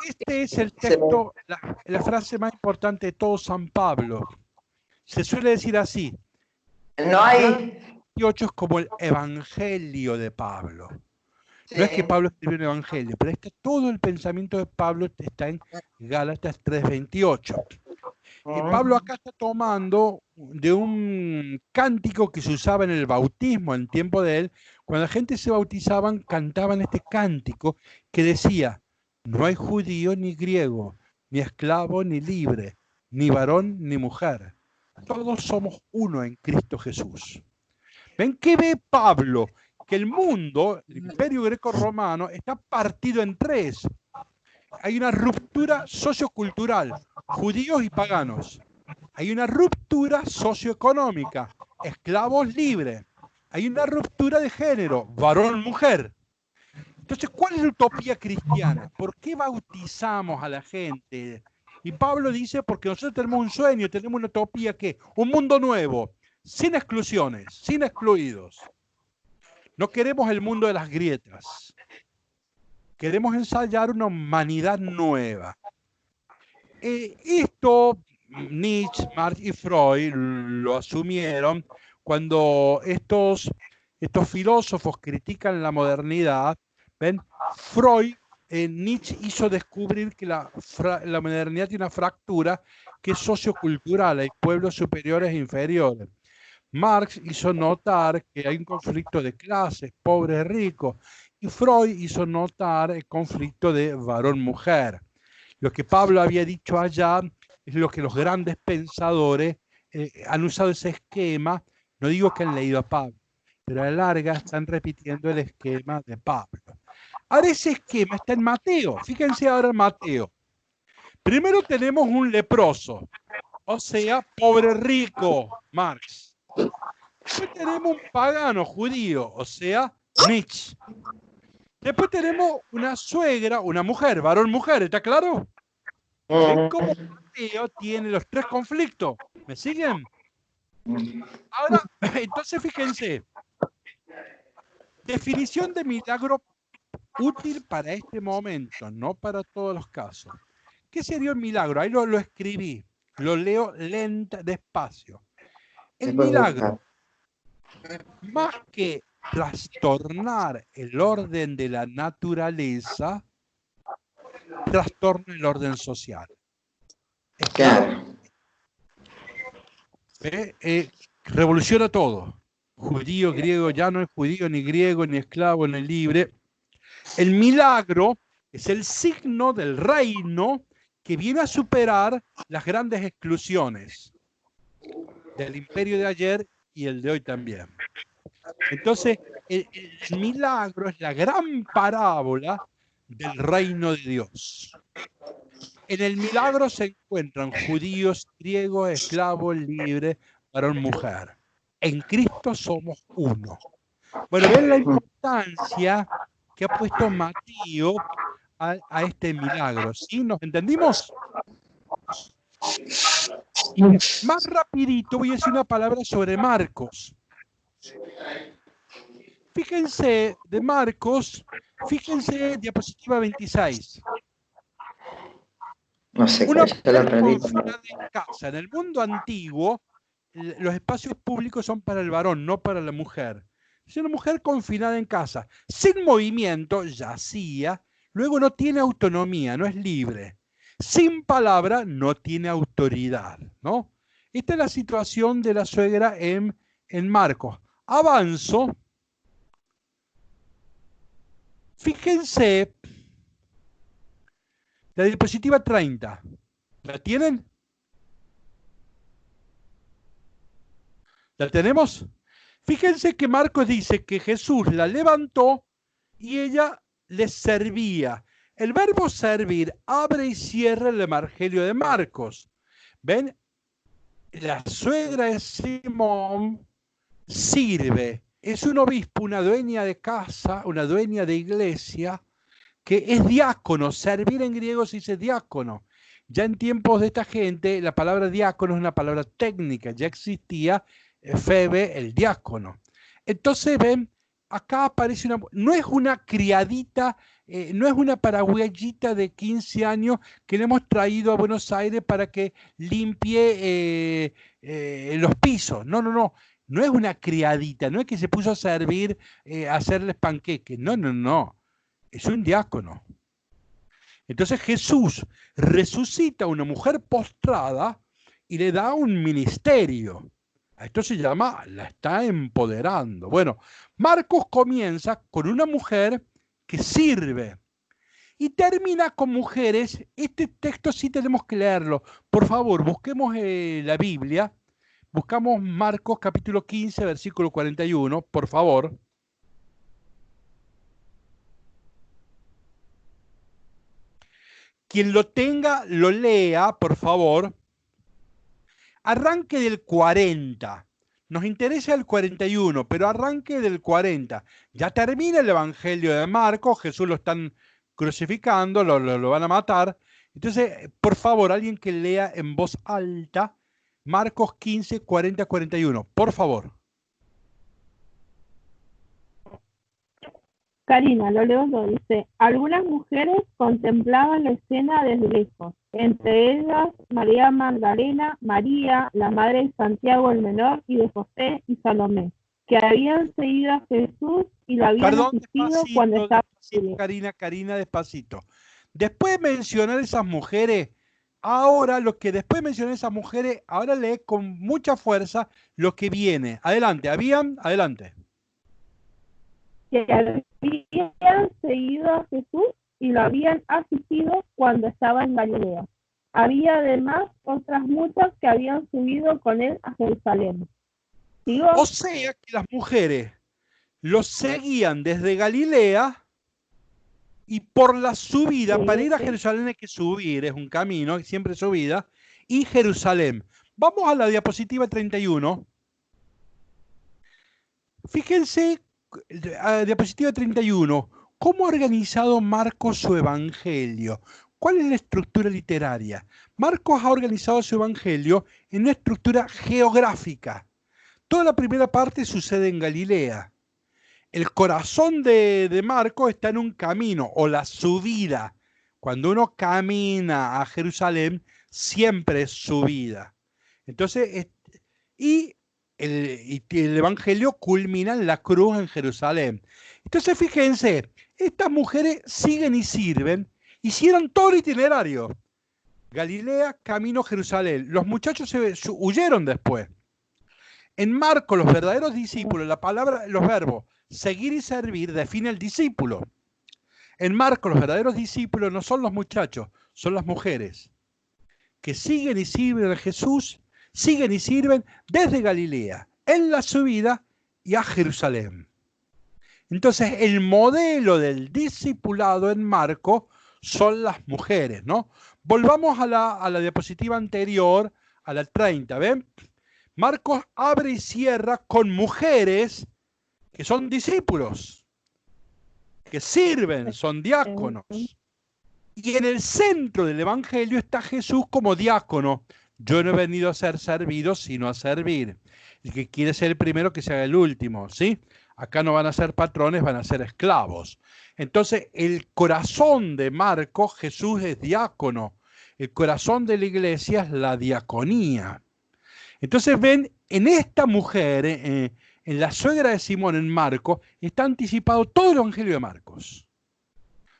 Este es el texto, la frase más importante de todo San Pablo. Se suele decir así. No hay. 18 es como el evangelio de Pablo. No es que Pablo escribió un evangelio, pero todo el pensamiento de Pablo está en Gálatas 3:28. Y Pablo acá está tomando de un cántico que se usaba en el bautismo en tiempo de él. Cuando la gente se bautizaban, cantaban este cántico que decía: no hay judío ni griego, ni esclavo ni libre, ni varón ni mujer. Todos somos uno en Cristo Jesús. ¿Ven qué ve Pablo? Que el mundo, el imperio greco-romano, está partido en tres. Hay una ruptura sociocultural, judíos y paganos. Hay una ruptura socioeconómica, esclavos libres. Hay una ruptura de género, varón-mujer. Entonces, ¿cuál es la utopía cristiana? ¿Por qué bautizamos a la gente? Y Pablo dice, porque nosotros tenemos un sueño, tenemos una utopía que un mundo nuevo, sin exclusiones, sin excluidos. No queremos el mundo de las grietas. Queremos ensayar una humanidad nueva. Esto Nietzsche, Marx y Freud lo asumieron cuando estos filósofos critican la modernidad. ¿Ven? Freud, Nietzsche hizo descubrir que la modernidad tiene una fractura que es sociocultural, hay pueblos superiores e inferiores. Marx hizo notar que hay un conflicto de clases, pobres, ricos, y Freud hizo notar el conflicto de varón-mujer. Lo que Pablo había dicho allá es lo que los grandes pensadores han usado ese esquema. No digo que han leído a Pablo, pero a la larga están repitiendo el esquema de Pablo. Ahora ese esquema está en Mateo. Fíjense ahora en Mateo. Primero tenemos un leproso, o sea, pobre rico, Marx. Después tenemos un pagano judío, o sea, Nietzsche. Después tenemos una suegra, una mujer, varón-mujer, ¿está claro? ¿Ven cómo Mateo tiene los tres conflictos? ¿Me siguen? Ahora, entonces fíjense. Definición de milagro útil para este momento, no para todos los casos. ¿Qué sería un milagro? Ahí lo escribí, lo leo despacio. El milagro, más que trastornar el orden de la naturaleza, trastorna el orden social. Claro. Revoluciona todo. Judío, griego, ya no es judío, ni griego, ni esclavo, ni libre. El milagro es el signo del reino que viene a superar las grandes exclusiones del imperio de ayer y el de hoy también. Entonces, el milagro es la gran parábola del reino de Dios. En el milagro se encuentran judíos, griegos, esclavos, libres, varón, mujer. En Cristo somos uno. Bueno, ven la importancia que ha puesto Mateo a este milagro. ¿Sí? ¿Nos entendimos? Y más rapidito voy a decir una palabra sobre Marcos. Fíjense de Marcos, fíjense diapositiva 26. No sé, Una ya la aprendí. en casa. En el mundo antiguo, los espacios públicos son para el varón, no para la mujer. Es una mujer confinada en casa, sin movimiento, yacía, luego no tiene autonomía, no es libre. Sin palabra, no tiene autoridad, ¿no? Esta es la situación de la suegra en Marcos. Avanzo. Fíjense, la diapositiva 30. ¿La tienen? ¿La tenemos? Fíjense que Marcos dice que Jesús la levantó y ella les servía. El verbo servir abre y cierra el evangelio de Marcos. ¿Ven? La suegra de Simón sirve. Es un obispo, una dueña de casa, una dueña de iglesia, que es diácono. Servir en griego se dice diácono. Ya en tiempos de esta gente, la palabra diácono es una palabra técnica. Ya existía Febe, el diácono. Entonces, ven, acá aparece no es una criadita, no es una paraguayita de 15 años que le hemos traído a Buenos Aires para que limpie los pisos. No, no, no. No es una criadita, no es que se puso a servir, a hacerles panqueques. No, no, no. Es un diácono. Entonces Jesús resucita a una mujer postrada y le da un ministerio. Esto se llama, la está empoderando. Bueno, Marcos comienza con una mujer que sirve y termina con mujeres. Este texto sí tenemos que leerlo. Por favor, busquemos la Biblia. Buscamos Marcos capítulo 15, versículo 41, por favor. Quien lo tenga, lo lea, por favor. Arranque del 40. Nos interesa el 41, pero arranque del 40. Ya termina el Evangelio de Marcos, Jesús lo están crucificando, lo van a matar. Entonces, por favor, alguien que lea en voz alta, Marcos 15, 40, 41. Por favor. Karina, lo leo yo, dice, algunas mujeres contemplaban la escena desde lejos, entre ellas María Magdalena, María, la madre de Santiago el menor, y de José y Salomé, que habían seguido a Jesús y lo habían asistido despacito, cuando estaba... despacito, Karina, despacito. Después de mencionar esas mujeres, ahora ahora lee con mucha fuerza lo que viene. Adelante, adelante. Que habían seguido a Jesús y lo habían asistido cuando estaba en Galilea. Había además otras muchas que habían subido con él a Jerusalén. ¿Sigo? O sea que las mujeres los seguían desde Galilea y por la subida, Sí, para ir a sí. Jerusalén hay que subir, es un camino, siempre subida, y Jerusalén. Vamos a la diapositiva 31. Fíjense, diapositiva 31, ¿cómo ha organizado Marcos su evangelio? ¿Cuál es la estructura literaria? Marcos ha organizado su evangelio en una estructura geográfica. Toda la primera parte sucede en Galilea. El corazón de Marcos está en un camino, o la subida. Cuando uno camina a Jerusalén, siempre es subida. Entonces, el evangelio culmina en la cruz en Jerusalén. Entonces, fíjense, estas mujeres siguen y sirven, hicieron todo el itinerario. Galilea, camino Jerusalén. Los muchachos huyeron después. En Marcos, los verdaderos discípulos, los verbos seguir y servir define el discípulo. En Marcos, los verdaderos discípulos no son los muchachos, son las mujeres que siguen y sirven a Jesús, siguen y sirven desde Galilea, en la subida y a Jerusalén. Entonces, el modelo del discipulado en Marcos son las mujeres, ¿no? Volvamos a la diapositiva anterior, a la 30, ¿ven? Marcos abre y cierra con mujeres que son discípulos, que sirven, son diáconos. Y en el centro del Evangelio está Jesús como diácono. Yo no he venido a ser servido, sino a servir. El que quiere ser el primero, que se haga el último, ¿sí? Acá no van a ser patrones, van a ser esclavos. Entonces, el corazón de Marcos, Jesús es diácono. El corazón de la iglesia es la diaconía. Entonces, ven, en esta mujer, en la suegra de Simón, en Marcos, está anticipado todo el Evangelio de Marcos.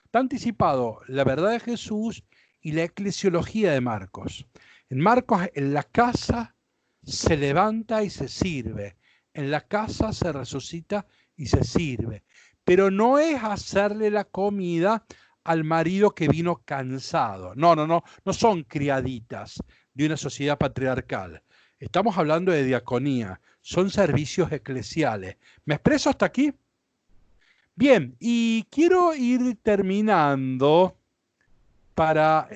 Está anticipado la verdad de Jesús y la eclesiología de Marcos. En Marcos, en la casa se levanta y se sirve. En la casa se resucita y se sirve. Pero no es hacerle la comida al marido que vino cansado. No son criaditas de una sociedad patriarcal. Estamos hablando de diaconía. Son servicios eclesiales. ¿Me expreso hasta aquí? Bien, y quiero ir terminando para...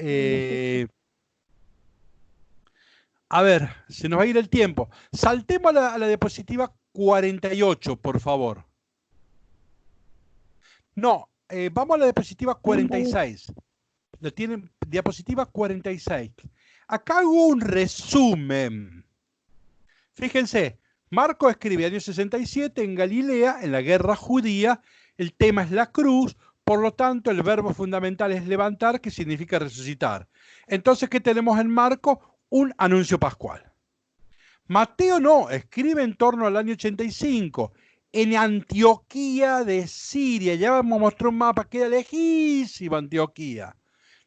a ver, se nos va a ir el tiempo. Saltemos a la diapositiva 48, por favor. No, vamos a la diapositiva 46. Lo tienen, diapositiva 46. Acá hago un resumen. Fíjense, Marcos escribe año 67 en Galilea, en la guerra judía, el tema es la cruz, por lo tanto el verbo fundamental es levantar, que significa resucitar. Entonces, ¿qué tenemos en Marcos? Un anuncio pascual. Mateo no, escribe en torno al año 85, en Antioquía de Siria. Ya vamos a mostrar un mapa, queda lejísima Antioquía.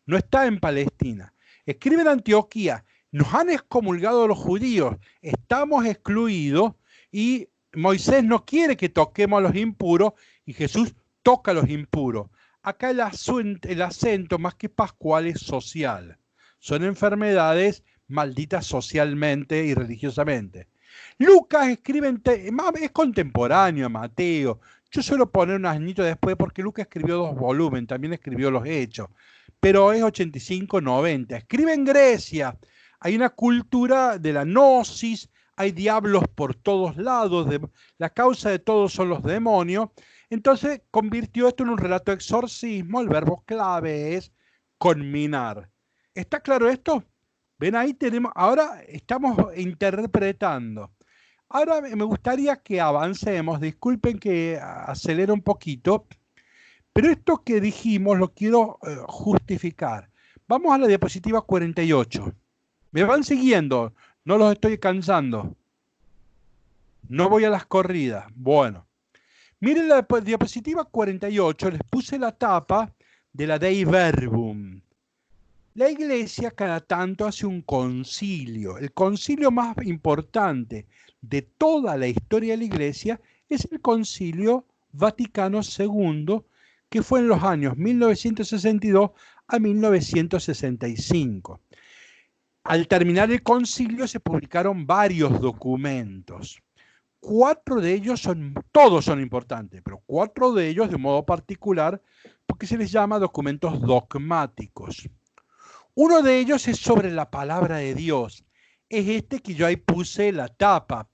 No está en Palestina. Escribe en Antioquía, nos han excomulgado los judíos, estamos excluidos y Moisés no quiere que toquemos a los impuros y Jesús toca a los impuros. Acá el acento más que pascual es social. Son enfermedades malditas socialmente y religiosamente. Lucas escribe, es contemporáneo a Mateo. Yo suelo poner un añito después porque Lucas escribió 2 volúmenes, también escribió los Hechos, pero es 85-90. Escribe en Grecia, hay una cultura de la gnosis, hay diablos por todos lados, la causa de todo son los demonios. Entonces convirtió esto en un relato de exorcismo, el verbo clave es conminar. ¿Está claro esto? Ven, ahí tenemos, ahora estamos interpretando. Ahora me gustaría que avancemos, disculpen que acelere un poquito, pero esto que dijimos lo quiero justificar. Vamos a la diapositiva 48. ¿Me van siguiendo? No los estoy cansando. No voy a las corridas. Bueno. Miren la diapositiva 48, les puse la tapa de la Dei Verbum. La Iglesia cada tanto hace un concilio. El concilio más importante de toda la historia de la Iglesia es el Concilio Vaticano II, que fue en los años 1962 a 1965. Al terminar el concilio se publicaron varios documentos. 4 de ellos todos son importantes, pero 4 de ellos de modo particular, porque se les llama documentos dogmáticos. Uno de ellos es sobre la palabra de Dios. Es este que yo ahí puse la tapa.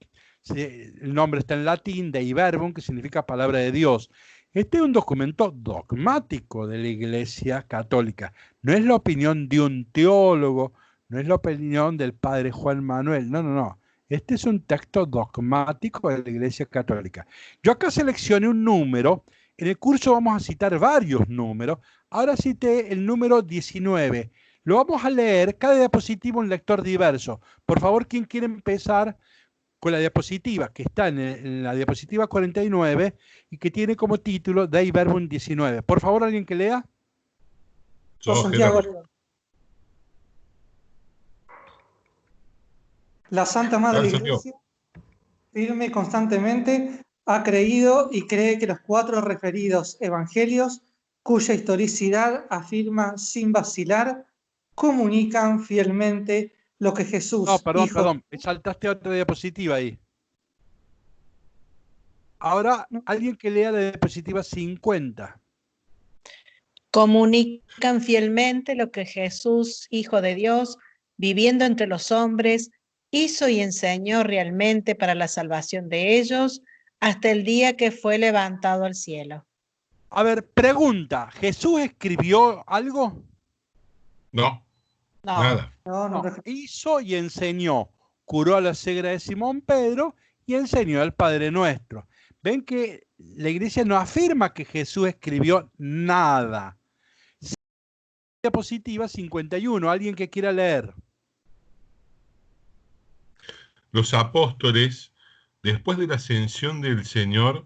El nombre está en latín, Dei Verbum, que significa palabra de Dios. Este es un documento dogmático de la Iglesia Católica. No es la opinión de un teólogo, no es la opinión del padre Juan Manuel, no. Este es un texto dogmático de la Iglesia Católica. Yo acá seleccioné un número, en el curso vamos a citar varios números, ahora cité el número 19. Lo vamos a leer, cada diapositiva un lector diverso. Por favor, ¿quién quiere empezar con la diapositiva que está en la diapositiva 49 y que tiene como título Dei Verbum 19? Por favor, ¿alguien que lea? Santiago. La Santa Madre de la Iglesia, firme constantemente, ha creído y cree que los 4 referidos evangelios, cuya historicidad afirma sin vacilar, comunican fielmente lo que Jesús... No, perdón, me saltaste otra diapositiva ahí. Ahora, alguien que lea la diapositiva 50. Comunican fielmente lo que Jesús, Hijo de Dios, viviendo entre los hombres, hizo y enseñó realmente para la salvación de ellos hasta el día que fue levantado al cielo. A ver, pregunta, ¿Jesús escribió algo? No, nada. No. Hizo y enseñó, curó a la ceguera de Simón Pedro y enseñó al Padre Nuestro. Ven que la Iglesia no afirma que Jesús escribió nada. Diapositiva 51, alguien que quiera leer. Los apóstoles, después de la ascensión del Señor,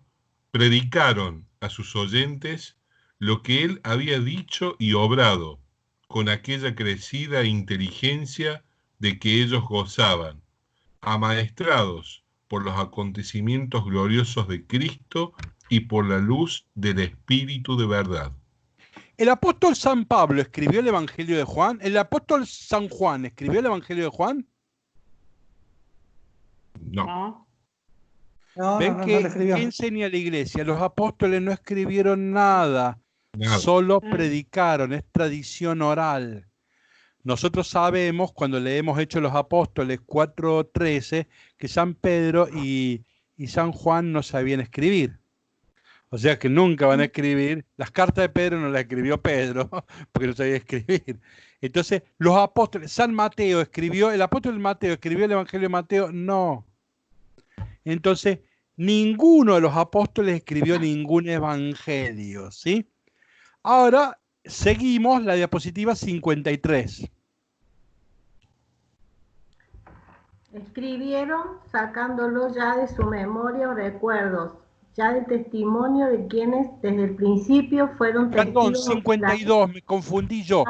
predicaron a sus oyentes lo que él había dicho y obrado, con aquella crecida inteligencia de que ellos gozaban, amaestrados por los acontecimientos gloriosos de Cristo y por la luz del Espíritu de verdad. ¿El apóstol San Pablo escribió el Evangelio de Juan? ¿El apóstol San Juan escribió el Evangelio de Juan? No. ¿Ven que enseña la Iglesia? Los apóstoles no escribieron nada. Solo predicaron, es tradición oral. Nosotros sabemos, cuando leemos Hechos de los Apóstoles 4:13, que San Pedro y San Juan no sabían escribir. O sea que nunca van a escribir. Las cartas de Pedro no las escribió Pedro, porque no sabía escribir. Entonces, los apóstoles, San Mateo escribió, el apóstol Mateo escribió el Evangelio de Mateo, no. Entonces, ninguno de los apóstoles escribió ningún evangelio, ¿sí? Ahora, seguimos la diapositiva 53. Escribieron sacándolo ya de su memoria o recuerdos, ya de testimonio de quienes desde el principio fueron Perdón, testigos. 52, me confundí yo.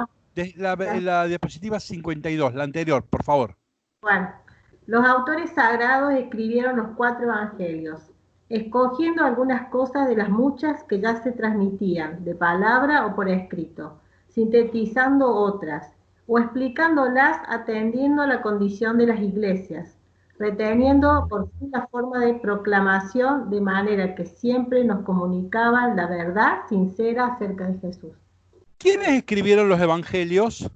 La diapositiva 52, la anterior, por favor. Bueno, los autores sagrados escribieron los 4 evangelios, escogiendo algunas cosas de las muchas que ya se transmitían, de palabra o por escrito, sintetizando otras, o explicándolas atendiendo a la condición de las iglesias, reteniendo por sí la forma de proclamación, de manera que siempre nos comunicaban la verdad sincera acerca de Jesús. ¿Quiénes escribieron los evangelios?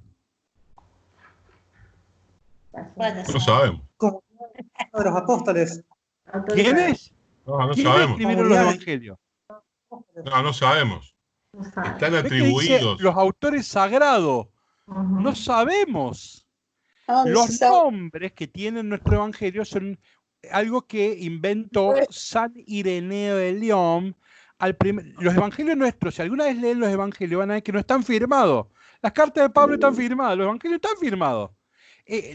No sabemos. De los apóstoles. ¿Quiénes? No ¿Quiénes sabemos. escribieron los evangelios? No sabemos. Están ¿Ves que dice atribuidos. los autores sagrados? No sabemos. Los nombres que tiene nuestro evangelio son algo que inventó San Ireneo de León. Los evangelios nuestros, si alguna vez leen los evangelios, van a ver que no están firmados. Las cartas de Pablo están firmadas, los evangelios están firmados.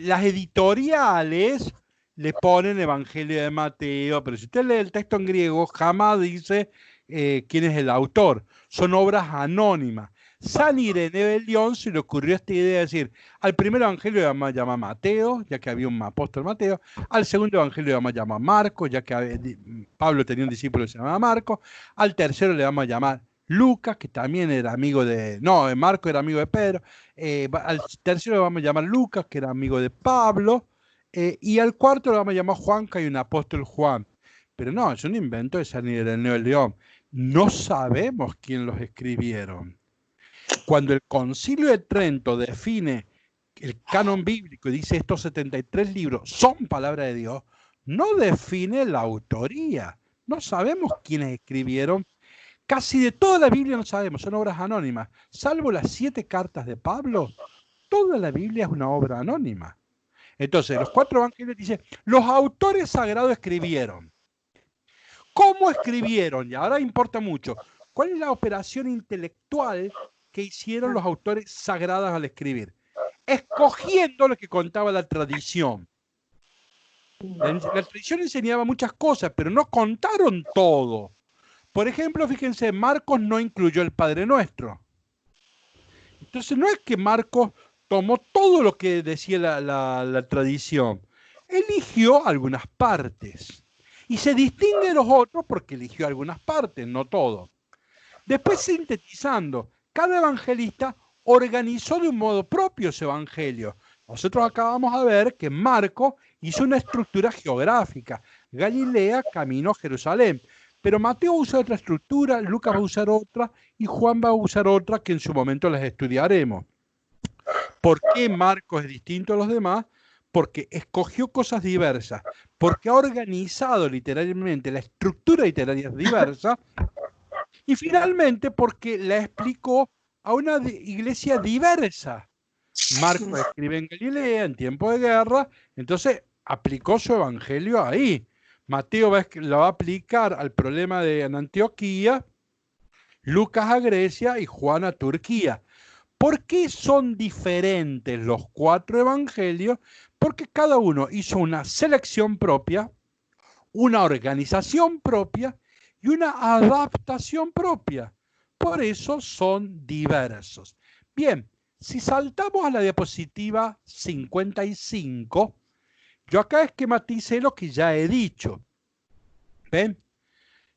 Las editoriales le ponen Evangelio de Mateo, pero si usted lee el texto en griego, jamás dice quién es el autor. Son obras anónimas. San Ireneo de León se le ocurrió esta idea de decir, al primer evangelio le vamos a llamar Mateo, ya que había un apóstol Mateo, al segundo evangelio le vamos a llamar Marcos, ya que Pablo tenía un discípulo que se llamaba Marcos, al tercero le vamos a llamar Lucas, que también era amigo de... No, Marco era amigo de Pedro, al tercero le vamos a llamar Lucas, que era amigo de Pablo, y al cuarto le vamos a llamar Juan, que hay un apóstol Juan. Pero no, es un invento de San Ireneo de León. No sabemos quién los escribieron. Cuando el Concilio de Trento define el canon bíblico y dice estos 73 libros son palabra de Dios, no define la autoría. No sabemos quiénes escribieron. Casi de toda la Biblia no sabemos, son obras anónimas. Salvo las 7 cartas de Pablo, toda la Biblia es una obra anónima. Entonces, los 4 evangelios dicen, los autores sagrados escribieron. ¿Cómo escribieron? Y ahora importa mucho. ¿Cuál es la operación intelectual que hicieron los autores sagrados al escribir? Escogiendo lo que contaba la tradición. La tradición enseñaba muchas cosas, pero no contaron todo. Por ejemplo, fíjense, Marcos no incluyó el Padre Nuestro. Entonces no es que Marcos tomó todo lo que decía la tradición. Eligió algunas partes. Y se distingue de los otros porque eligió algunas partes, no todo. Después, sintetizando, cada evangelista organizó de un modo propio ese evangelio. Nosotros acabamos de ver que Marcos hizo una estructura geográfica. Galilea, camino a Jerusalén. Pero Mateo usa otra estructura, Lucas va a usar otra y Juan va a usar otra que en su momento las estudiaremos. ¿Por qué Marcos es distinto a los demás? Porque escogió cosas diversas, porque ha organizado literalmente la estructura literaria diversa y finalmente porque la explicó a una iglesia diversa. Marcos escribe en Galilea en tiempo de guerra, entonces aplicó su evangelio ahí. Mateo lo va a aplicar al problema de Antioquía, Lucas a Grecia y Juan a Turquía. ¿Por qué son diferentes los 4 evangelios? Porque cada uno hizo una selección propia, una organización propia y una adaptación propia. Por eso son diversos. Bien, si saltamos a la diapositiva 55, yo acá esquematicé lo que ya he dicho. ¿Ven?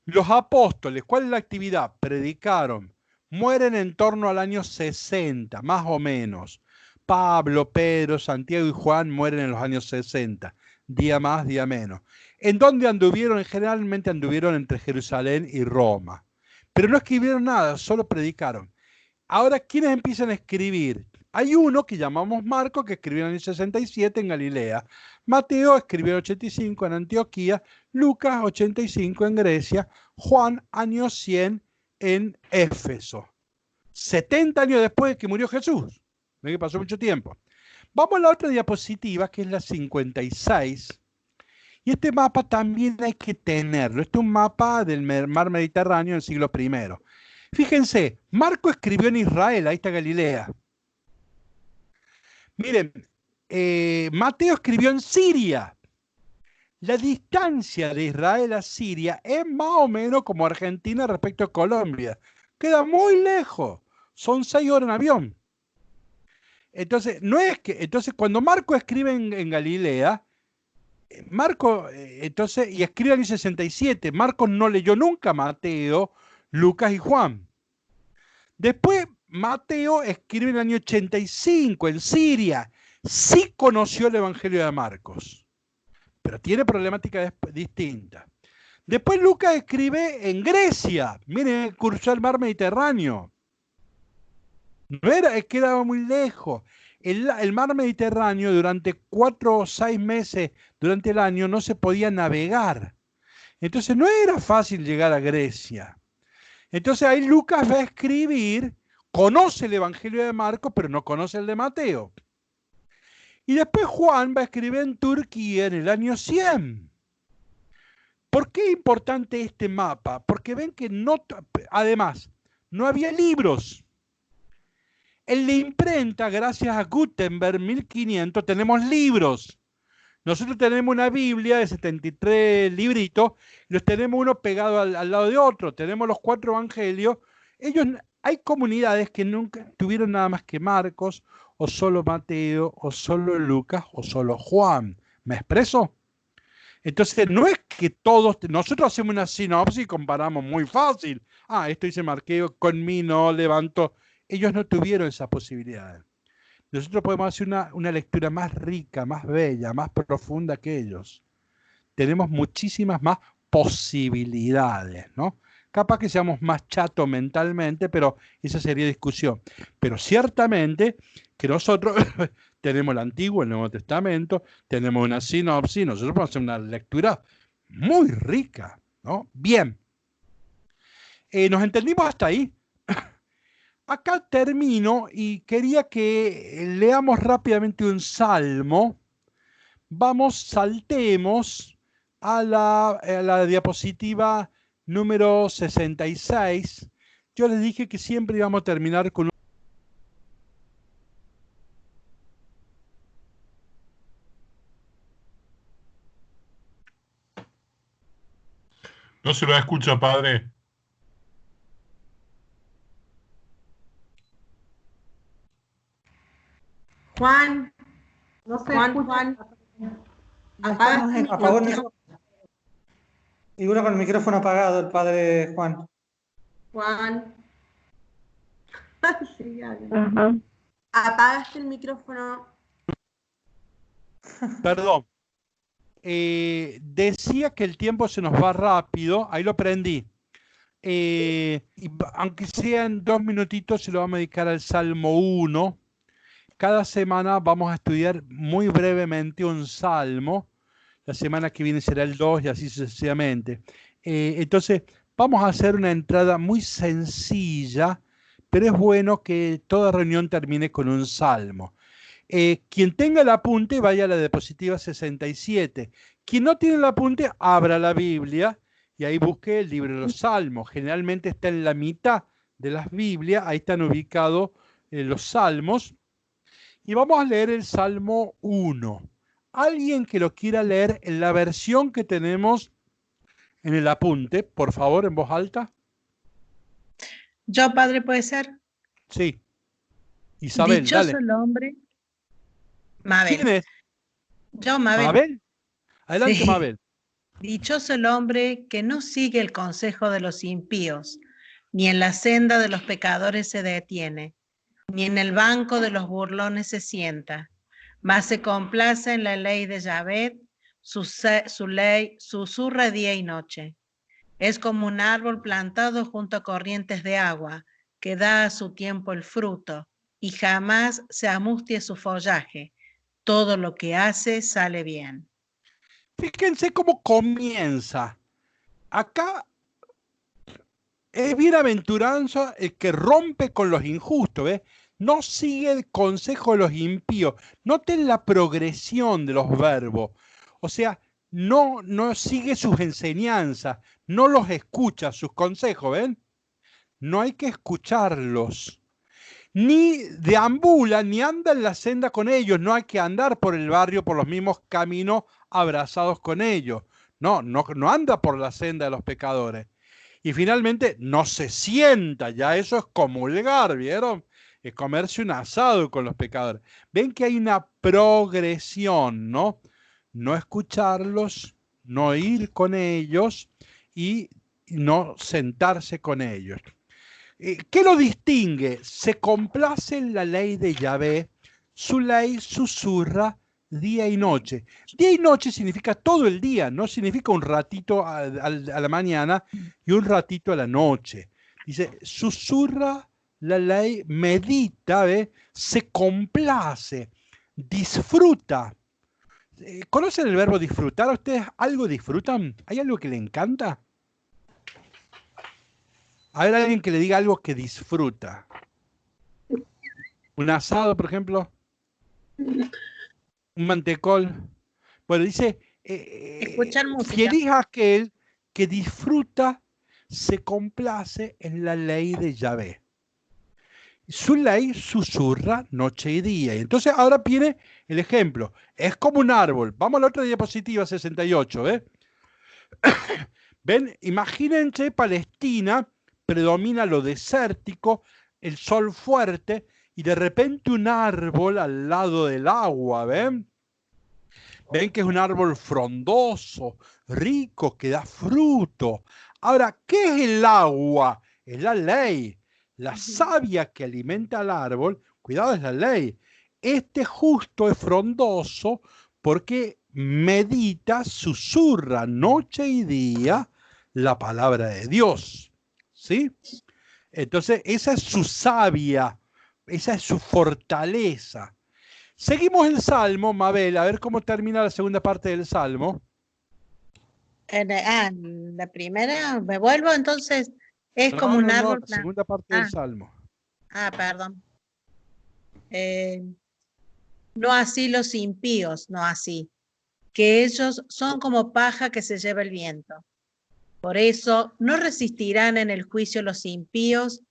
Los apóstoles, ¿cuál es la actividad? Predicaron. Mueren en torno al año 60, más o menos. Pablo, Pedro, Santiago y Juan mueren en los años 60. Día más, día menos. ¿En dónde anduvieron? Generalmente anduvieron entre Jerusalén y Roma. Pero no escribieron nada, solo predicaron. Ahora, ¿quiénes empiezan a escribir? Hay uno que llamamos Marcos, que escribió en el año 67 en Galilea. Mateo escribió en 85 en Antioquía. Lucas, 85 en Grecia. Juan, año 100 en Éfeso. 70 años después de que murió Jesús. ¿Ve que pasó mucho tiempo? Vamos a la otra diapositiva, que es la 56. Y este mapa también hay que tenerlo. Este es un mapa del mar Mediterráneo del siglo I. Fíjense, Marco escribió en Israel, ahí está Galilea. Miren, Mateo escribió en Siria. La distancia de Israel a Siria es más o menos como Argentina respecto a Colombia. Queda muy lejos. Son 6 horas en avión. Entonces, cuando Marco escribe en Galilea, y escribe en el 67, Marcos no leyó nunca Mateo, Lucas y Juan. Después, Mateo escribe en el año 85 en Siria. Sí conoció el Evangelio de Marcos, pero tiene problemática distinta. Después Lucas escribe en Grecia. Miren, cruzó el mar Mediterráneo. Quedaba muy lejos. El mar Mediterráneo durante 4 o 6 meses durante el año no se podía navegar. Entonces no era fácil llegar a Grecia. Entonces ahí Lucas va a escribir, conoce el Evangelio de Marcos, pero no conoce el de Mateo. Y después Juan va a escribir en Turquía en el año 100. ¿Por qué es importante este mapa? Porque ven que además, no había libros. En la imprenta, gracias a Gutenberg, 1500, tenemos libros. Nosotros tenemos una Biblia de 73 libritos, los tenemos uno pegado al lado de otro, tenemos los 4 evangelios. Hay comunidades que nunca tuvieron nada más que Marcos, o solo Mateo, o solo Lucas, o solo Juan. ¿Me expreso? Entonces, no es que nosotros hacemos una sinopsis y comparamos muy fácil. Esto dice Marqueo, con mí no levanto. Ellos no tuvieron esa posibilidad. Nosotros podemos hacer una lectura más rica, más bella, más profunda que ellos. Tenemos muchísimas más posibilidades, ¿no? Capaz que seamos más chatos mentalmente, pero esa sería discusión. Pero ciertamente que nosotros tenemos el Antiguo, el Nuevo Testamento, tenemos una sinopsis, nosotros podemos hacer una lectura muy rica, ¿no? Bien. ¿Nos entendimos hasta ahí? Acá termino y quería que leamos rápidamente un salmo. Saltemos a la diapositiva número 66. Yo les dije que siempre íbamos a terminar con No se lo escucha, padre. Juan, No se Juan, escucha. Juan. Estamos en apagón. Figura con el micrófono apagado el padre Juan. Juan. Sí, Ajá. apagaste el micrófono. Perdón. Decía que el tiempo se nos va rápido. Ahí lo prendí. Y aunque sean 2 minutitos, se lo vamos a dedicar al Salmo 1. Cada semana vamos a estudiar muy brevemente un salmo. La semana que viene será el 2 y así sucesivamente. Entonces, vamos a hacer una entrada muy sencilla, pero es bueno que toda reunión termine con un salmo. Quien tenga el apunte, vaya a la diapositiva 67. Quien no tiene el apunte, abra la Biblia y ahí busque el libro de los salmos. Generalmente está en la mitad de las Biblias, ahí están ubicados los salmos. Y vamos a leer el Salmo 1. Alguien que lo quiera leer en la versión que tenemos en el apunte, por favor, en voz alta. Yo, padre, ¿puede ser? Sí. Isabel, Dichoso dale. el hombre. Mabel. ¿Quién es? Yo, Mabel. ¿Mabel? Adelante, Sí. Mabel. Dichoso el hombre que no sigue el consejo de los impíos, ni en la senda de los pecadores se detiene, ni en el banco de los burlones se sienta, mas se complace en la ley de Yahvé, su ley susurra día y noche. Es como un árbol plantado junto a corrientes de agua, que da a su tiempo el fruto, y jamás se amustia su follaje. Todo lo que hace sale bien. Fíjense cómo comienza. Acá es bienaventuranza el que rompe con los injustos, ¿ves? No sigue el consejo de los impíos. Noten la progresión de los verbos. O sea, no sigue sus enseñanzas, no los escucha, sus consejos, ¿ven? No hay que escucharlos. Ni deambula, ni anda en la senda con ellos, no hay que andar por el barrio, por los mismos caminos abrazados con ellos. No anda por la senda de los pecadores. Y finalmente no se sienta, ya eso es comulgar, ¿vieron? Es comerse un asado con los pecadores. Ven que hay una progresión, ¿no? No escucharlos, no ir con ellos y no sentarse con ellos. ¿Qué lo distingue? Se complace en la ley de Yahvé, su ley susurra día y noche. Día y noche significa todo el día, no significa un ratito a la mañana y un ratito a la noche. Dice, susurra la ley, medita, ¿ve? Se complace, disfruta. ¿Conocen el verbo disfrutar? ¿Ustedes algo disfrutan? ¿Hay algo que le encanta? A ver, alguien que le diga algo que disfruta. Un asado, por ejemplo. Un mantecol. Bueno, dice, Escuchar música. feliz aquel que disfruta, se complace en la ley de Yahvé. Su ley susurra noche y día. Y entonces ahora viene el ejemplo. Es como un árbol. Vamos a la otra diapositiva, 68. ¿Ven? ¿Ven? Imagínense Palestina, predomina lo desértico, el sol fuerte, y de repente un árbol al lado del agua, ¿ven? Ven que es un árbol frondoso, rico, que da fruto. Ahora, ¿qué es el agua? Es la ley. La savia que alimenta al árbol, cuidado, es la ley. Este justo es frondoso porque medita, susurra noche y día la palabra de Dios. ¿Sí? Entonces, esa es su savia, esa es su fortaleza. Seguimos el Salmo, Mabel, a ver cómo termina la segunda parte del Salmo. La primera, me vuelvo, entonces, es como un árbol. La segunda parte del Salmo. Perdón. No así los impíos, no así, que ellos son como paja que se lleva el viento. Por eso no resistirán en el juicio los impíos,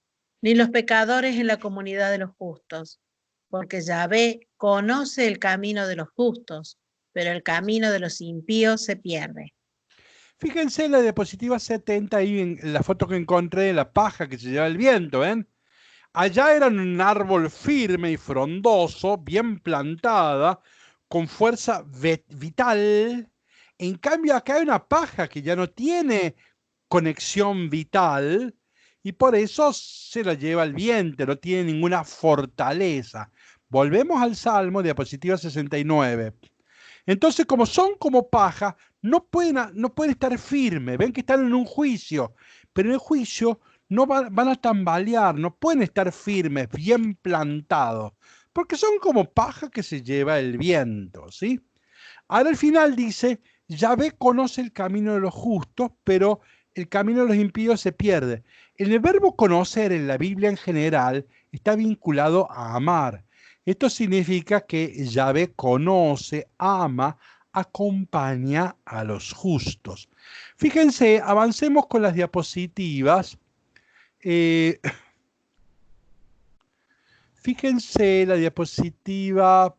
ni los pecadores en la comunidad de los justos, porque Yahvé conoce el camino de los justos, pero el camino de los impíos se pierde. Fíjense en la diapositiva 70, ahí en la foto que encontré de la paja que se lleva el viento, ¿ven? Allá era un árbol firme y frondoso, bien plantada, con fuerza vital. En cambio, acá hay una paja que ya no tiene conexión vital y por eso se la lleva el viento, no tiene ninguna fortaleza. Volvemos al Salmo, diapositiva 69. Entonces, como son como paja, no pueden estar firmes. Ven que están en un juicio, pero en el juicio no van a tambalear, no pueden estar firmes, bien plantados, porque son como paja que se lleva el viento, ¿sí? Ahora al final dice, Yahvé conoce el camino de los justos, pero el camino de los impíos se pierde. El verbo conocer en la Biblia en general está vinculado a amar. Esto significa que Yahvé conoce, ama, acompaña a los justos. Fíjense, avancemos con las diapositivas. Fíjense la diapositiva,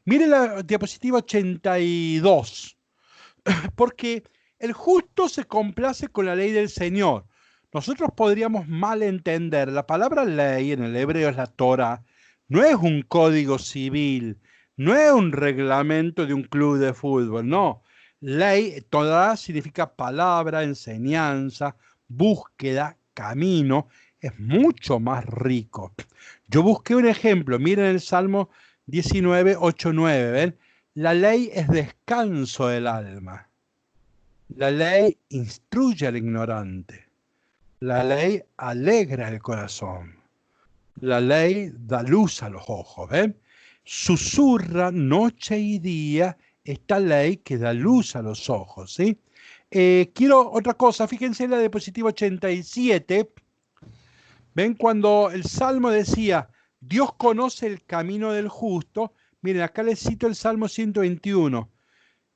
miren la diapositiva 82, porque el justo se complace con la ley del Señor. Nosotros podríamos mal entender, la palabra ley en el hebreo es la Torah, no es un código civil, no es un reglamento de un club de fútbol, no. Ley, Torah significa palabra, enseñanza, búsqueda, camino, es mucho más rico. Yo busqué un ejemplo, miren el Salmo 19, 8, 9, ¿ven? La ley es descanso del alma. La ley instruye al ignorante. La ley alegra el corazón. La ley da luz a los ojos, ¿ven? Susurra noche y día esta ley que da luz a los ojos, ¿sí? Quiero otra cosa, fíjense en la diapositiva 87. ¿Ven? Cuando el Salmo decía, Dios conoce el camino del justo, miren, acá les cito el Salmo 121.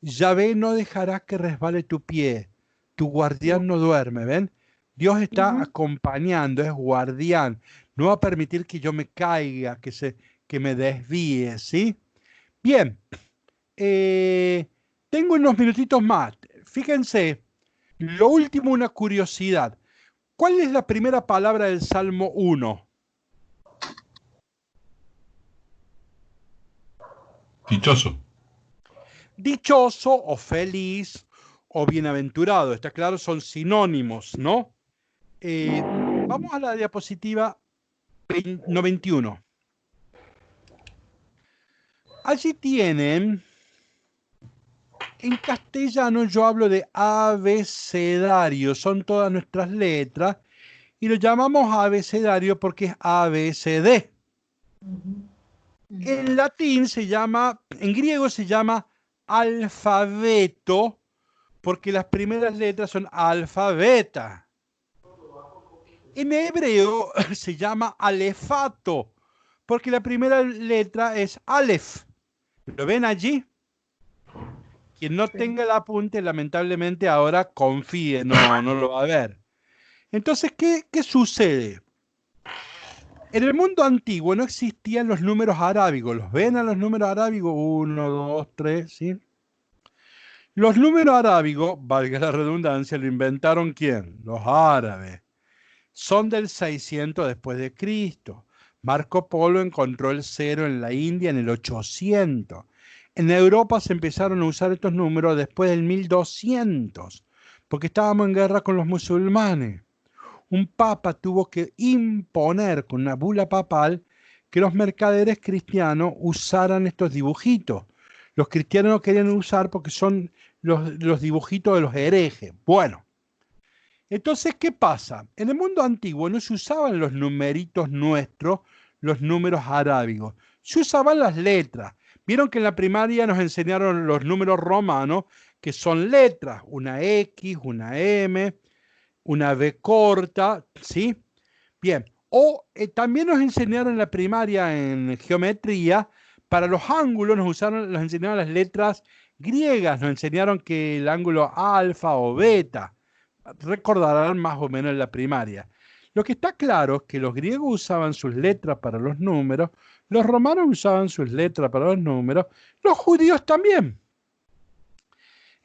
Yahvé no dejará que resbale tu pie, tu guardián no duerme, ¿ven? Dios está acompañando, es guardián, no va a permitir que yo me caiga, que me desvíe, ¿sí? Bien, tengo unos minutitos más. Fíjense, lo último, una curiosidad. ¿Cuál es la primera palabra del Salmo 1? Dichoso. Dichoso o feliz o bienaventurado. Está claro, son sinónimos, ¿no? Vamos a la diapositiva 91. Allí tienen, en castellano yo hablo de abecedario, son todas nuestras letras, y lo llamamos abecedario porque es ABCD. En latín se llama, en griego se llama alfabeto, porque las primeras letras son alfa, beta. En hebreo se llama alefato, porque la primera letra es alef. ¿Lo ven allí? Quien no tenga el apunte, lamentablemente ahora confíe, no lo va a ver. Entonces, ¿qué sucede? En el mundo antiguo no existían los números arábigos. ¿Los ven a los números arábigos? 1, 2, 3, ¿sí? Los números arábigos, valga la redundancia, lo inventaron ¿quién? Los árabes. Son del 600 después de Cristo. Marco Polo encontró el 0 en la India en el 800. En Europa se empezaron a usar estos números después del 1200, porque estábamos en guerra con los musulmanes. Un papa tuvo que imponer con una bula papal que los mercaderes cristianos usaran estos dibujitos. Los cristianos no querían usar porque son los dibujitos de los herejes. Bueno, entonces, ¿qué pasa? En el mundo antiguo no se usaban los numeritos nuestros, los números arábigos. Se usaban las letras. Vieron que en la primaria nos enseñaron los números romanos, que son letras, una X, una M, una V corta, ¿sí? Bien, o también nos enseñaron en la primaria en geometría, para los ángulos nos enseñaron las letras griegas, nos enseñaron que el ángulo alfa o beta, recordarán más o menos en la primaria. Lo que está claro es que los griegos usaban sus letras para los números, los romanos usaban sus letras para los números, los judíos también.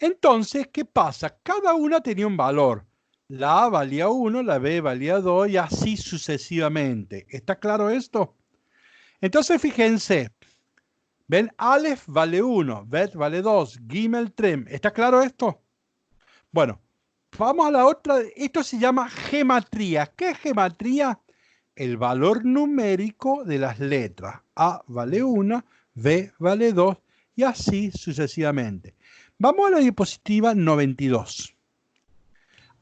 Entonces, ¿qué pasa? Cada una tenía un valor. La A valía 1, la B valía 2 y así sucesivamente. ¿Está claro esto? Entonces, fíjense. ¿Ven? Aleph vale 1, Bet vale 2, Gimel 3. ¿Está claro esto? Bueno, vamos a la otra. Esto se llama gematría. ¿Qué es gematría? El valor numérico de las letras. A vale 1, B vale 2 y así sucesivamente. Vamos a la diapositiva 92.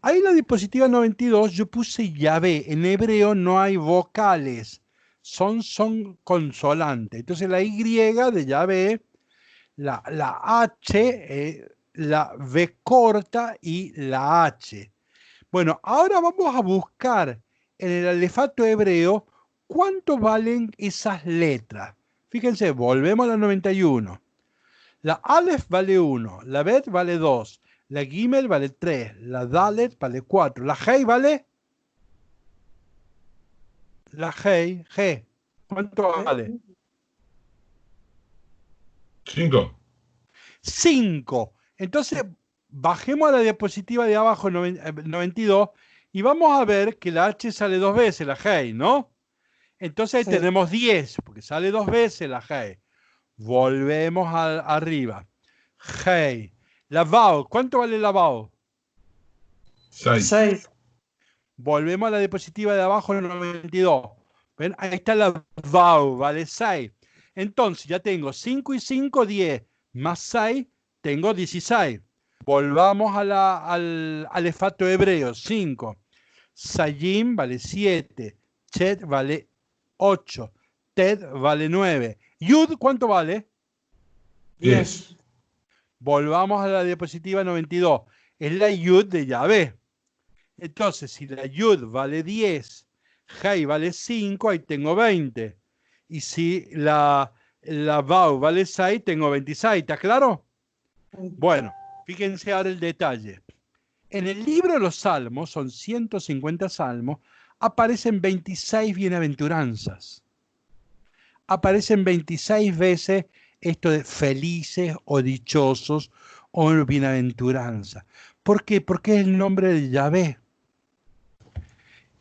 Ahí en la diapositiva 92 yo puse Yahvé. En hebreo no hay vocales, son consonantes. Entonces la Y de Yahvé, la H, la V corta y la H. Bueno, ahora vamos a buscar en el alefato hebreo cuánto valen esas letras. Fíjense, volvemos a la 91. La Aleph vale 1, la Bet vale 2, la Gimel vale 3, la Dalet vale 4, la Hei vale... La Hei, G, ¿cuánto vale? 5. 5. Entonces, bajemos a la diapositiva de abajo, 92, y vamos a ver que la H sale 2 veces, la Hei, ¿no? Entonces ahí tenemos 10, porque sale 2 veces la Hei. Volvemos arriba. Hei. La Vav, ¿cuánto vale la Vav? 6. Volvemos a la diapositiva de abajo, 92. ¿Ven? Ahí está la Vav, vale 6. Entonces ya tengo 5 y 5, 10. Más 6, tengo 16. Volvamos al alefato hebreo, 5. Sayim vale 7. Chet vale 8. Ted vale 9. Yud, ¿cuánto vale? 10. Volvamos a la diapositiva 92. Es la Yud de Yahvé. Entonces, si la Yud vale 10, Hei vale 5, ahí tengo 20. Y si la Vav vale 6, tengo 26. ¿Está claro? Bueno, fíjense ahora el detalle. En el libro de los Salmos, son 150 salmos, aparecen 26 bienaventuranzas. Aparecen 26 veces esto de felices o dichosos o bienaventuranza. ¿Por qué? Porque es el nombre de Yahvé.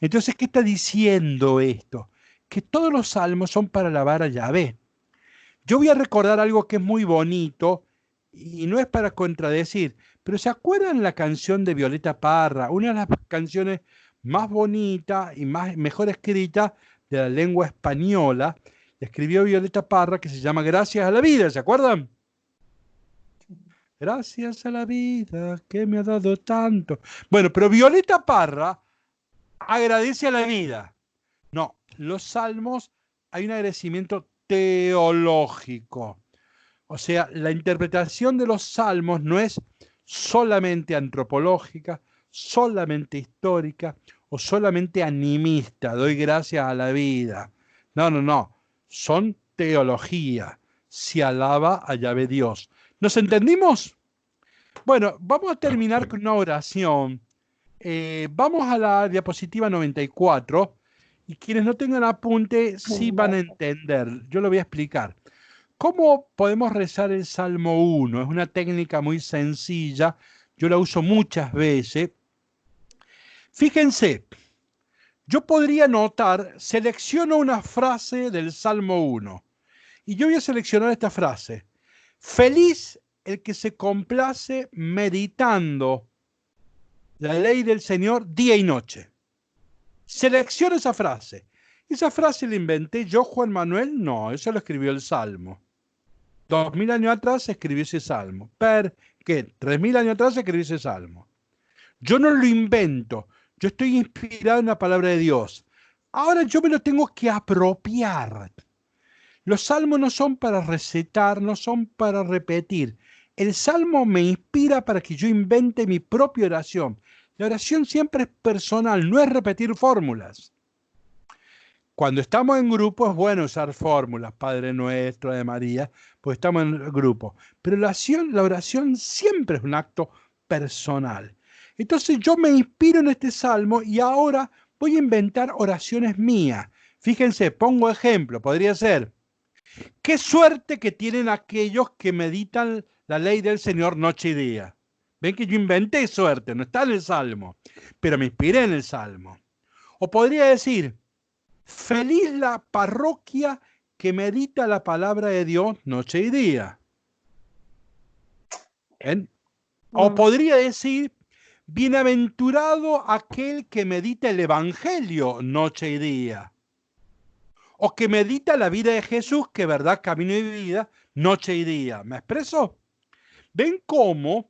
Entonces, ¿qué está diciendo esto? Que todos los salmos son para alabar a Yahvé. Yo voy a recordar algo que es muy bonito y no es para contradecir, pero ¿se acuerdan la canción de Violeta Parra? Una de las canciones más bonitas y mejor escritas de la lengua española. La escribió Violeta Parra, que se llama Gracias a la vida, ¿se acuerdan? Gracias a la vida que me ha dado tanto. Bueno, pero Violeta Parra agradece a la vida. No, los salmos hay un agradecimiento teológico. O sea, la interpretación de los salmos no es solamente antropológica, solamente histórica o solamente animista. Doy gracias a la vida. No, no, no. Son teología. Se alaba a Yahvé Dios. ¿Nos entendimos? Bueno, vamos a terminar con una oración. Vamos a la diapositiva 94 y quienes no tengan apunte sí van a entender. Yo lo voy a explicar. ¿Cómo podemos rezar el Salmo 1? Es una técnica muy sencilla. Yo la uso muchas veces. Fíjense, yo podría anotar, selecciono una frase del Salmo 1 y yo voy a seleccionar esta frase. Feliz el que se complace meditando la ley del Señor día y noche. Selecciono esa frase. ¿Esa frase la inventé yo, Juan Manuel? No, eso lo escribió el Salmo. 2000 años atrás se escribió ese Salmo. ¿Qué? 3000 años atrás se escribió ese Salmo. Yo no lo invento. Yo estoy inspirado en la palabra de Dios. Ahora yo me lo tengo que apropiar. Los salmos no son para recetar, no son para repetir. El salmo me inspira para que yo invente mi propia oración. La oración siempre es personal, no es repetir fórmulas. Cuando estamos en grupo es bueno usar fórmulas, Padre Nuestro, de María, pues estamos en grupo. Pero la oración siempre es un acto personal. Entonces yo me inspiro en este salmo y ahora voy a inventar oraciones mías. Fíjense, pongo ejemplo, podría ser: qué suerte que tienen aquellos que meditan la ley del Señor noche y día. Ven que yo inventé suerte, no está en el salmo, pero me inspiré en el salmo. O podría decir: feliz la parroquia que medita la palabra de Dios noche y día. ¿Ven? O podría decir: bienaventurado aquel que medita el Evangelio noche y día. O que medita la vida de Jesús, que verdad, camino y vida, noche y día. ¿Me expreso? ¿Ven cómo,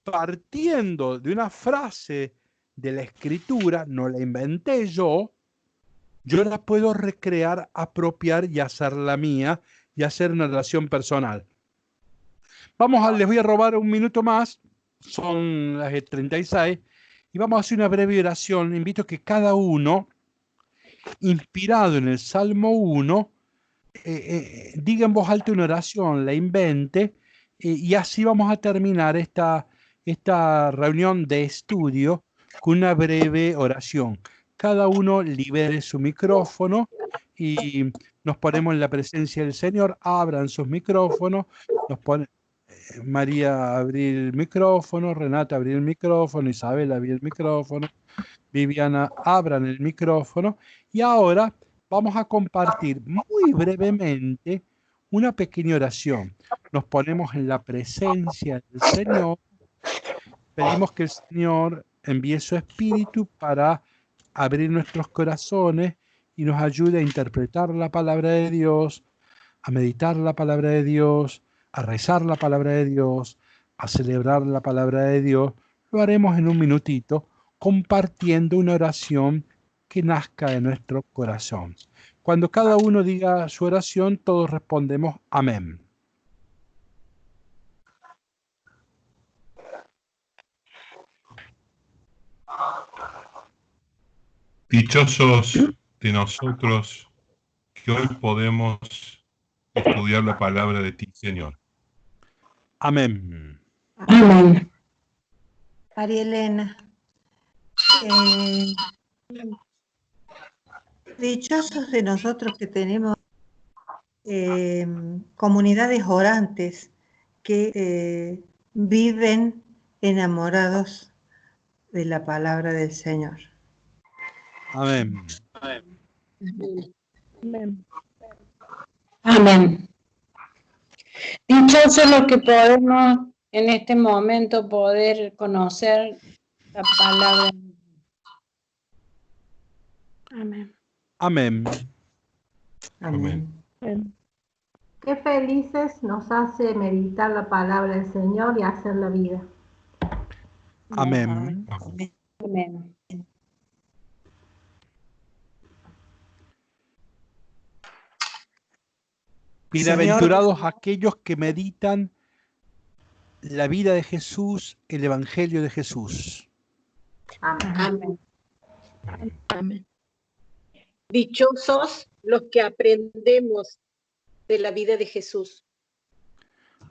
partiendo de una frase de la Escritura, no la inventé yo la puedo recrear, apropiar y hacerla mía y hacer una relación personal? Les voy a robar un minuto más, son las 36, y vamos a hacer una breve oración. Invito a que cada uno, inspirado en el Salmo 1, diga en voz alta una oración, la invente, y así vamos a terminar esta reunión de estudio con una breve oración. Cada uno libere su micrófono y nos ponemos en la presencia del Señor. Abran sus micrófonos. María, abrir el micrófono. Renata, abrir el micrófono. Isabel, abrir el micrófono. Viviana, abran el micrófono. Y ahora vamos a compartir muy brevemente una pequeña oración. Nos ponemos en la presencia del Señor. Pedimos que el Señor envíe su Espíritu para abrir nuestros corazones y nos ayude a interpretar la palabra de Dios, a meditar la palabra de Dios, a rezar la palabra de Dios, a celebrar la palabra de Dios. Lo haremos en un minutito, compartiendo una oración que nazca de nuestro corazón. Cuando cada uno diga su oración, todos respondemos amén. Dichosos de nosotros que hoy podemos estudiar la palabra de ti, Señor. Amén. Amén. María Elena. Dichosos de nosotros que tenemos comunidades orantes que viven enamorados de la palabra del Señor. Amén. Amén. Amén. Dichosos los que podemos en este momento poder conocer la palabra. Amén. Amén. Amén. Amén. Qué felices nos hace meditar la palabra del Señor y hacer la vida. Amén. Amén. Bienaventurados aquellos que meditan la vida de Jesús, el Evangelio de Jesús. Amén. Amén. Dichosos los que aprendemos de la vida de Jesús.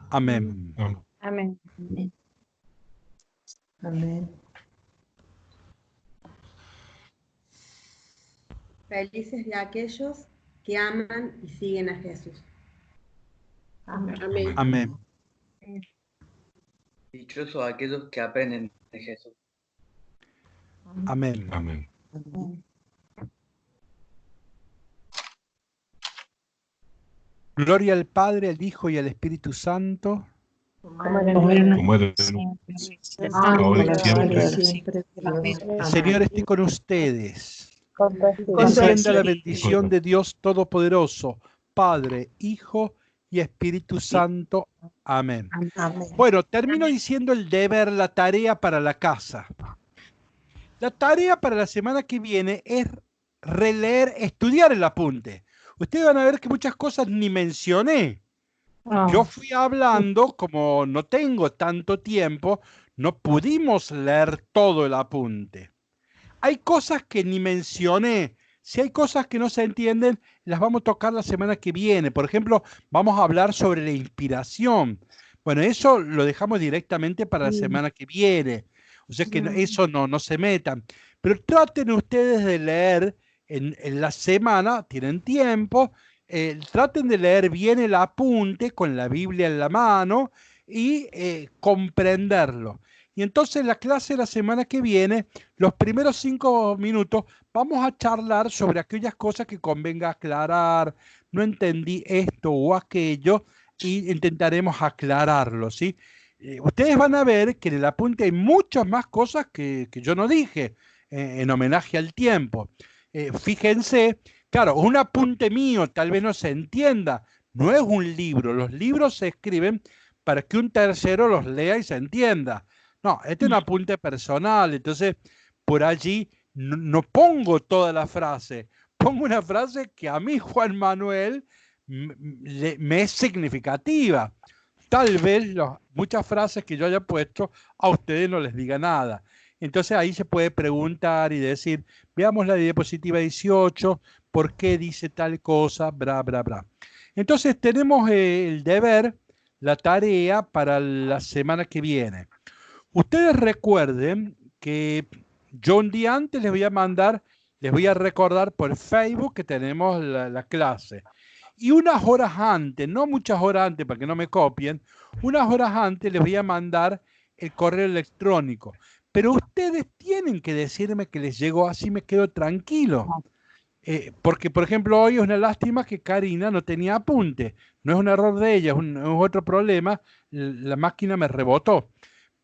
Amén. Amén. Amén. Felices de aquellos que aman y siguen a Jesús. Amén. Amén. Amén. Dichosos aquellos que aprenden de Jesús. Amén. Amén. Gloria al Padre, al Hijo y al Espíritu Santo. Como era en ahora y siempre. El Señor esté con ustedes. Con Descienda la bendición de Dios Todopoderoso, Padre, Hijo y Espíritu Santo. Amén. Bueno, termino diciendo el deber, la tarea para la casa. La tarea para la semana que viene es releer, estudiar el apunte. Ustedes van a ver que muchas cosas ni mencioné. Yo fui hablando, como no tengo tanto tiempo, no pudimos leer todo el apunte. Hay cosas que ni mencioné. Si hay cosas que no se entienden, las vamos a tocar la semana que viene. Por ejemplo, vamos a hablar sobre la inspiración. Bueno, eso lo dejamos directamente para la semana que viene. O sea que eso no se metan. Pero traten ustedes de leer en la semana, tienen tiempo, traten de leer bien el apunte con la Biblia en la mano y comprenderlo. Y entonces la clase de la semana que viene, los primeros 5 minutos, vamos a charlar sobre aquellas cosas que convenga aclarar. No entendí esto o aquello y intentaremos aclararlo, ¿sí? Ustedes van a ver que en el apunte hay muchas más cosas que yo no dije en homenaje al tiempo. Fíjense, claro, un apunte mío tal vez no se entienda, no es un libro, los libros se escriben para que un tercero los lea y se entienda. No, este es un apunte personal, entonces por allí no pongo toda la frase, pongo una frase que a mí, Juan Manuel, me es significativa. Tal vez muchas frases que yo haya puesto a ustedes no les diga nada. Entonces ahí se puede preguntar y decir, veamos la diapositiva 18, ¿por qué dice tal cosa? Bla, bla, bla. Entonces tenemos el deber, la tarea para la semana que viene. Ustedes recuerden que yo un día antes les voy a recordar por Facebook que tenemos la clase. Y unas horas antes, no muchas horas antes para que no me copien, unas horas antes les voy a mandar el correo electrónico. Pero ustedes tienen que decirme que les llegó, así me quedo tranquilo. Porque, por ejemplo, hoy es una lástima que Karina no tenía apunte. No es un error de ella, es otro problema. La máquina me rebotó.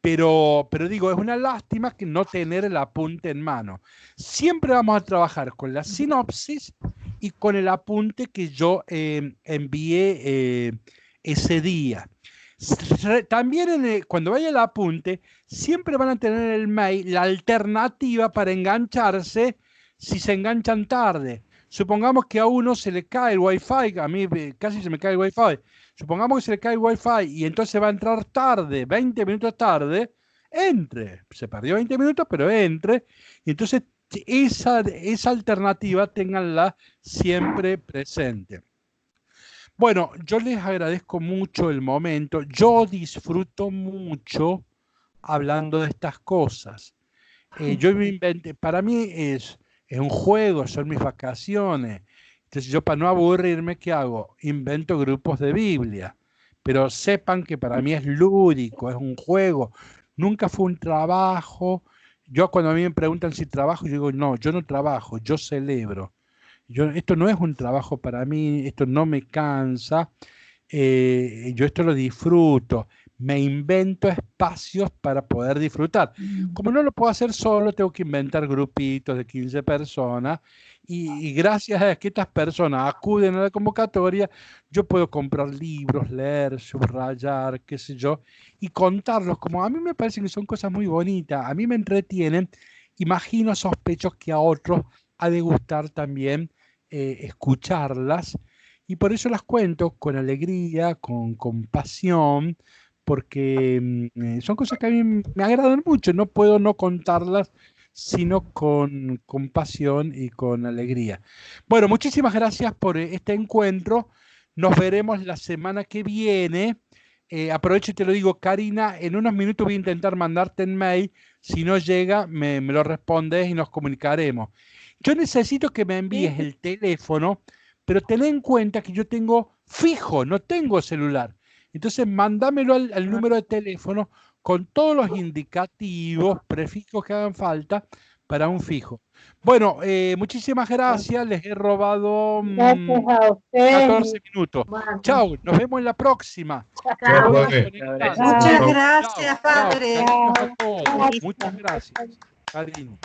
Pero digo, es una lástima que no tener el apunte en mano. Siempre vamos a trabajar con la sinopsis y con el apunte que yo envié ese día. También cuando vaya el apunte, siempre van a tener en el mail la alternativa para engancharse si se enganchan tarde. Supongamos que a uno se le cae el wifi, a mí casi se me cae el wifi. Supongamos que se le cae el wifi y entonces va a entrar tarde, 20 minutos tarde, entre. Se perdió 20 minutos, pero entre. Y entonces esa alternativa ténganla siempre presente. Bueno, yo les agradezco mucho el momento. Yo disfruto mucho hablando de estas cosas. Yo me inventé, para mí es un juego, son mis vacaciones. Entonces yo para no aburrirme, ¿qué hago? Invento grupos de Biblia. Pero sepan que para mí es lúdico, es un juego. Nunca fue un trabajo. Yo cuando a mí me preguntan si trabajo, yo digo, no, yo no trabajo, yo celebro. Esto no es un trabajo para mí, esto no me cansa, yo esto lo disfruto, me invento espacios para poder disfrutar. Como no lo puedo hacer solo, tengo que inventar grupitos de 15 personas y gracias a que estas personas acuden a la convocatoria, yo puedo comprar libros, leer, subrayar, qué sé yo, y contarlos, como a mí me parece que son cosas muy bonitas, a mí me entretienen, imagino, sospecho que a otros ha de gustar también escucharlas, y por eso las cuento con alegría, con pasión, porque son cosas que a mí me agradan mucho, no puedo no contarlas, sino con pasión y con alegría. Bueno, muchísimas gracias por este encuentro, nos veremos la semana que viene. Aprovecho y te lo digo, Karina, en unos minutos voy a intentar mandarte en mail, si no llega me lo respondes y nos comunicaremos. Yo necesito que me envíes el teléfono, pero ten en cuenta que yo tengo fijo, no tengo celular. Entonces, mándamelo al número de teléfono con todos los indicativos, prefijos que hagan falta para un fijo. Bueno, muchísimas gracias. Les he robado 14 minutos. Bueno. Chau, nos vemos en la próxima. Chau. Muchas gracias, padre. Muchas gracias. Cariño.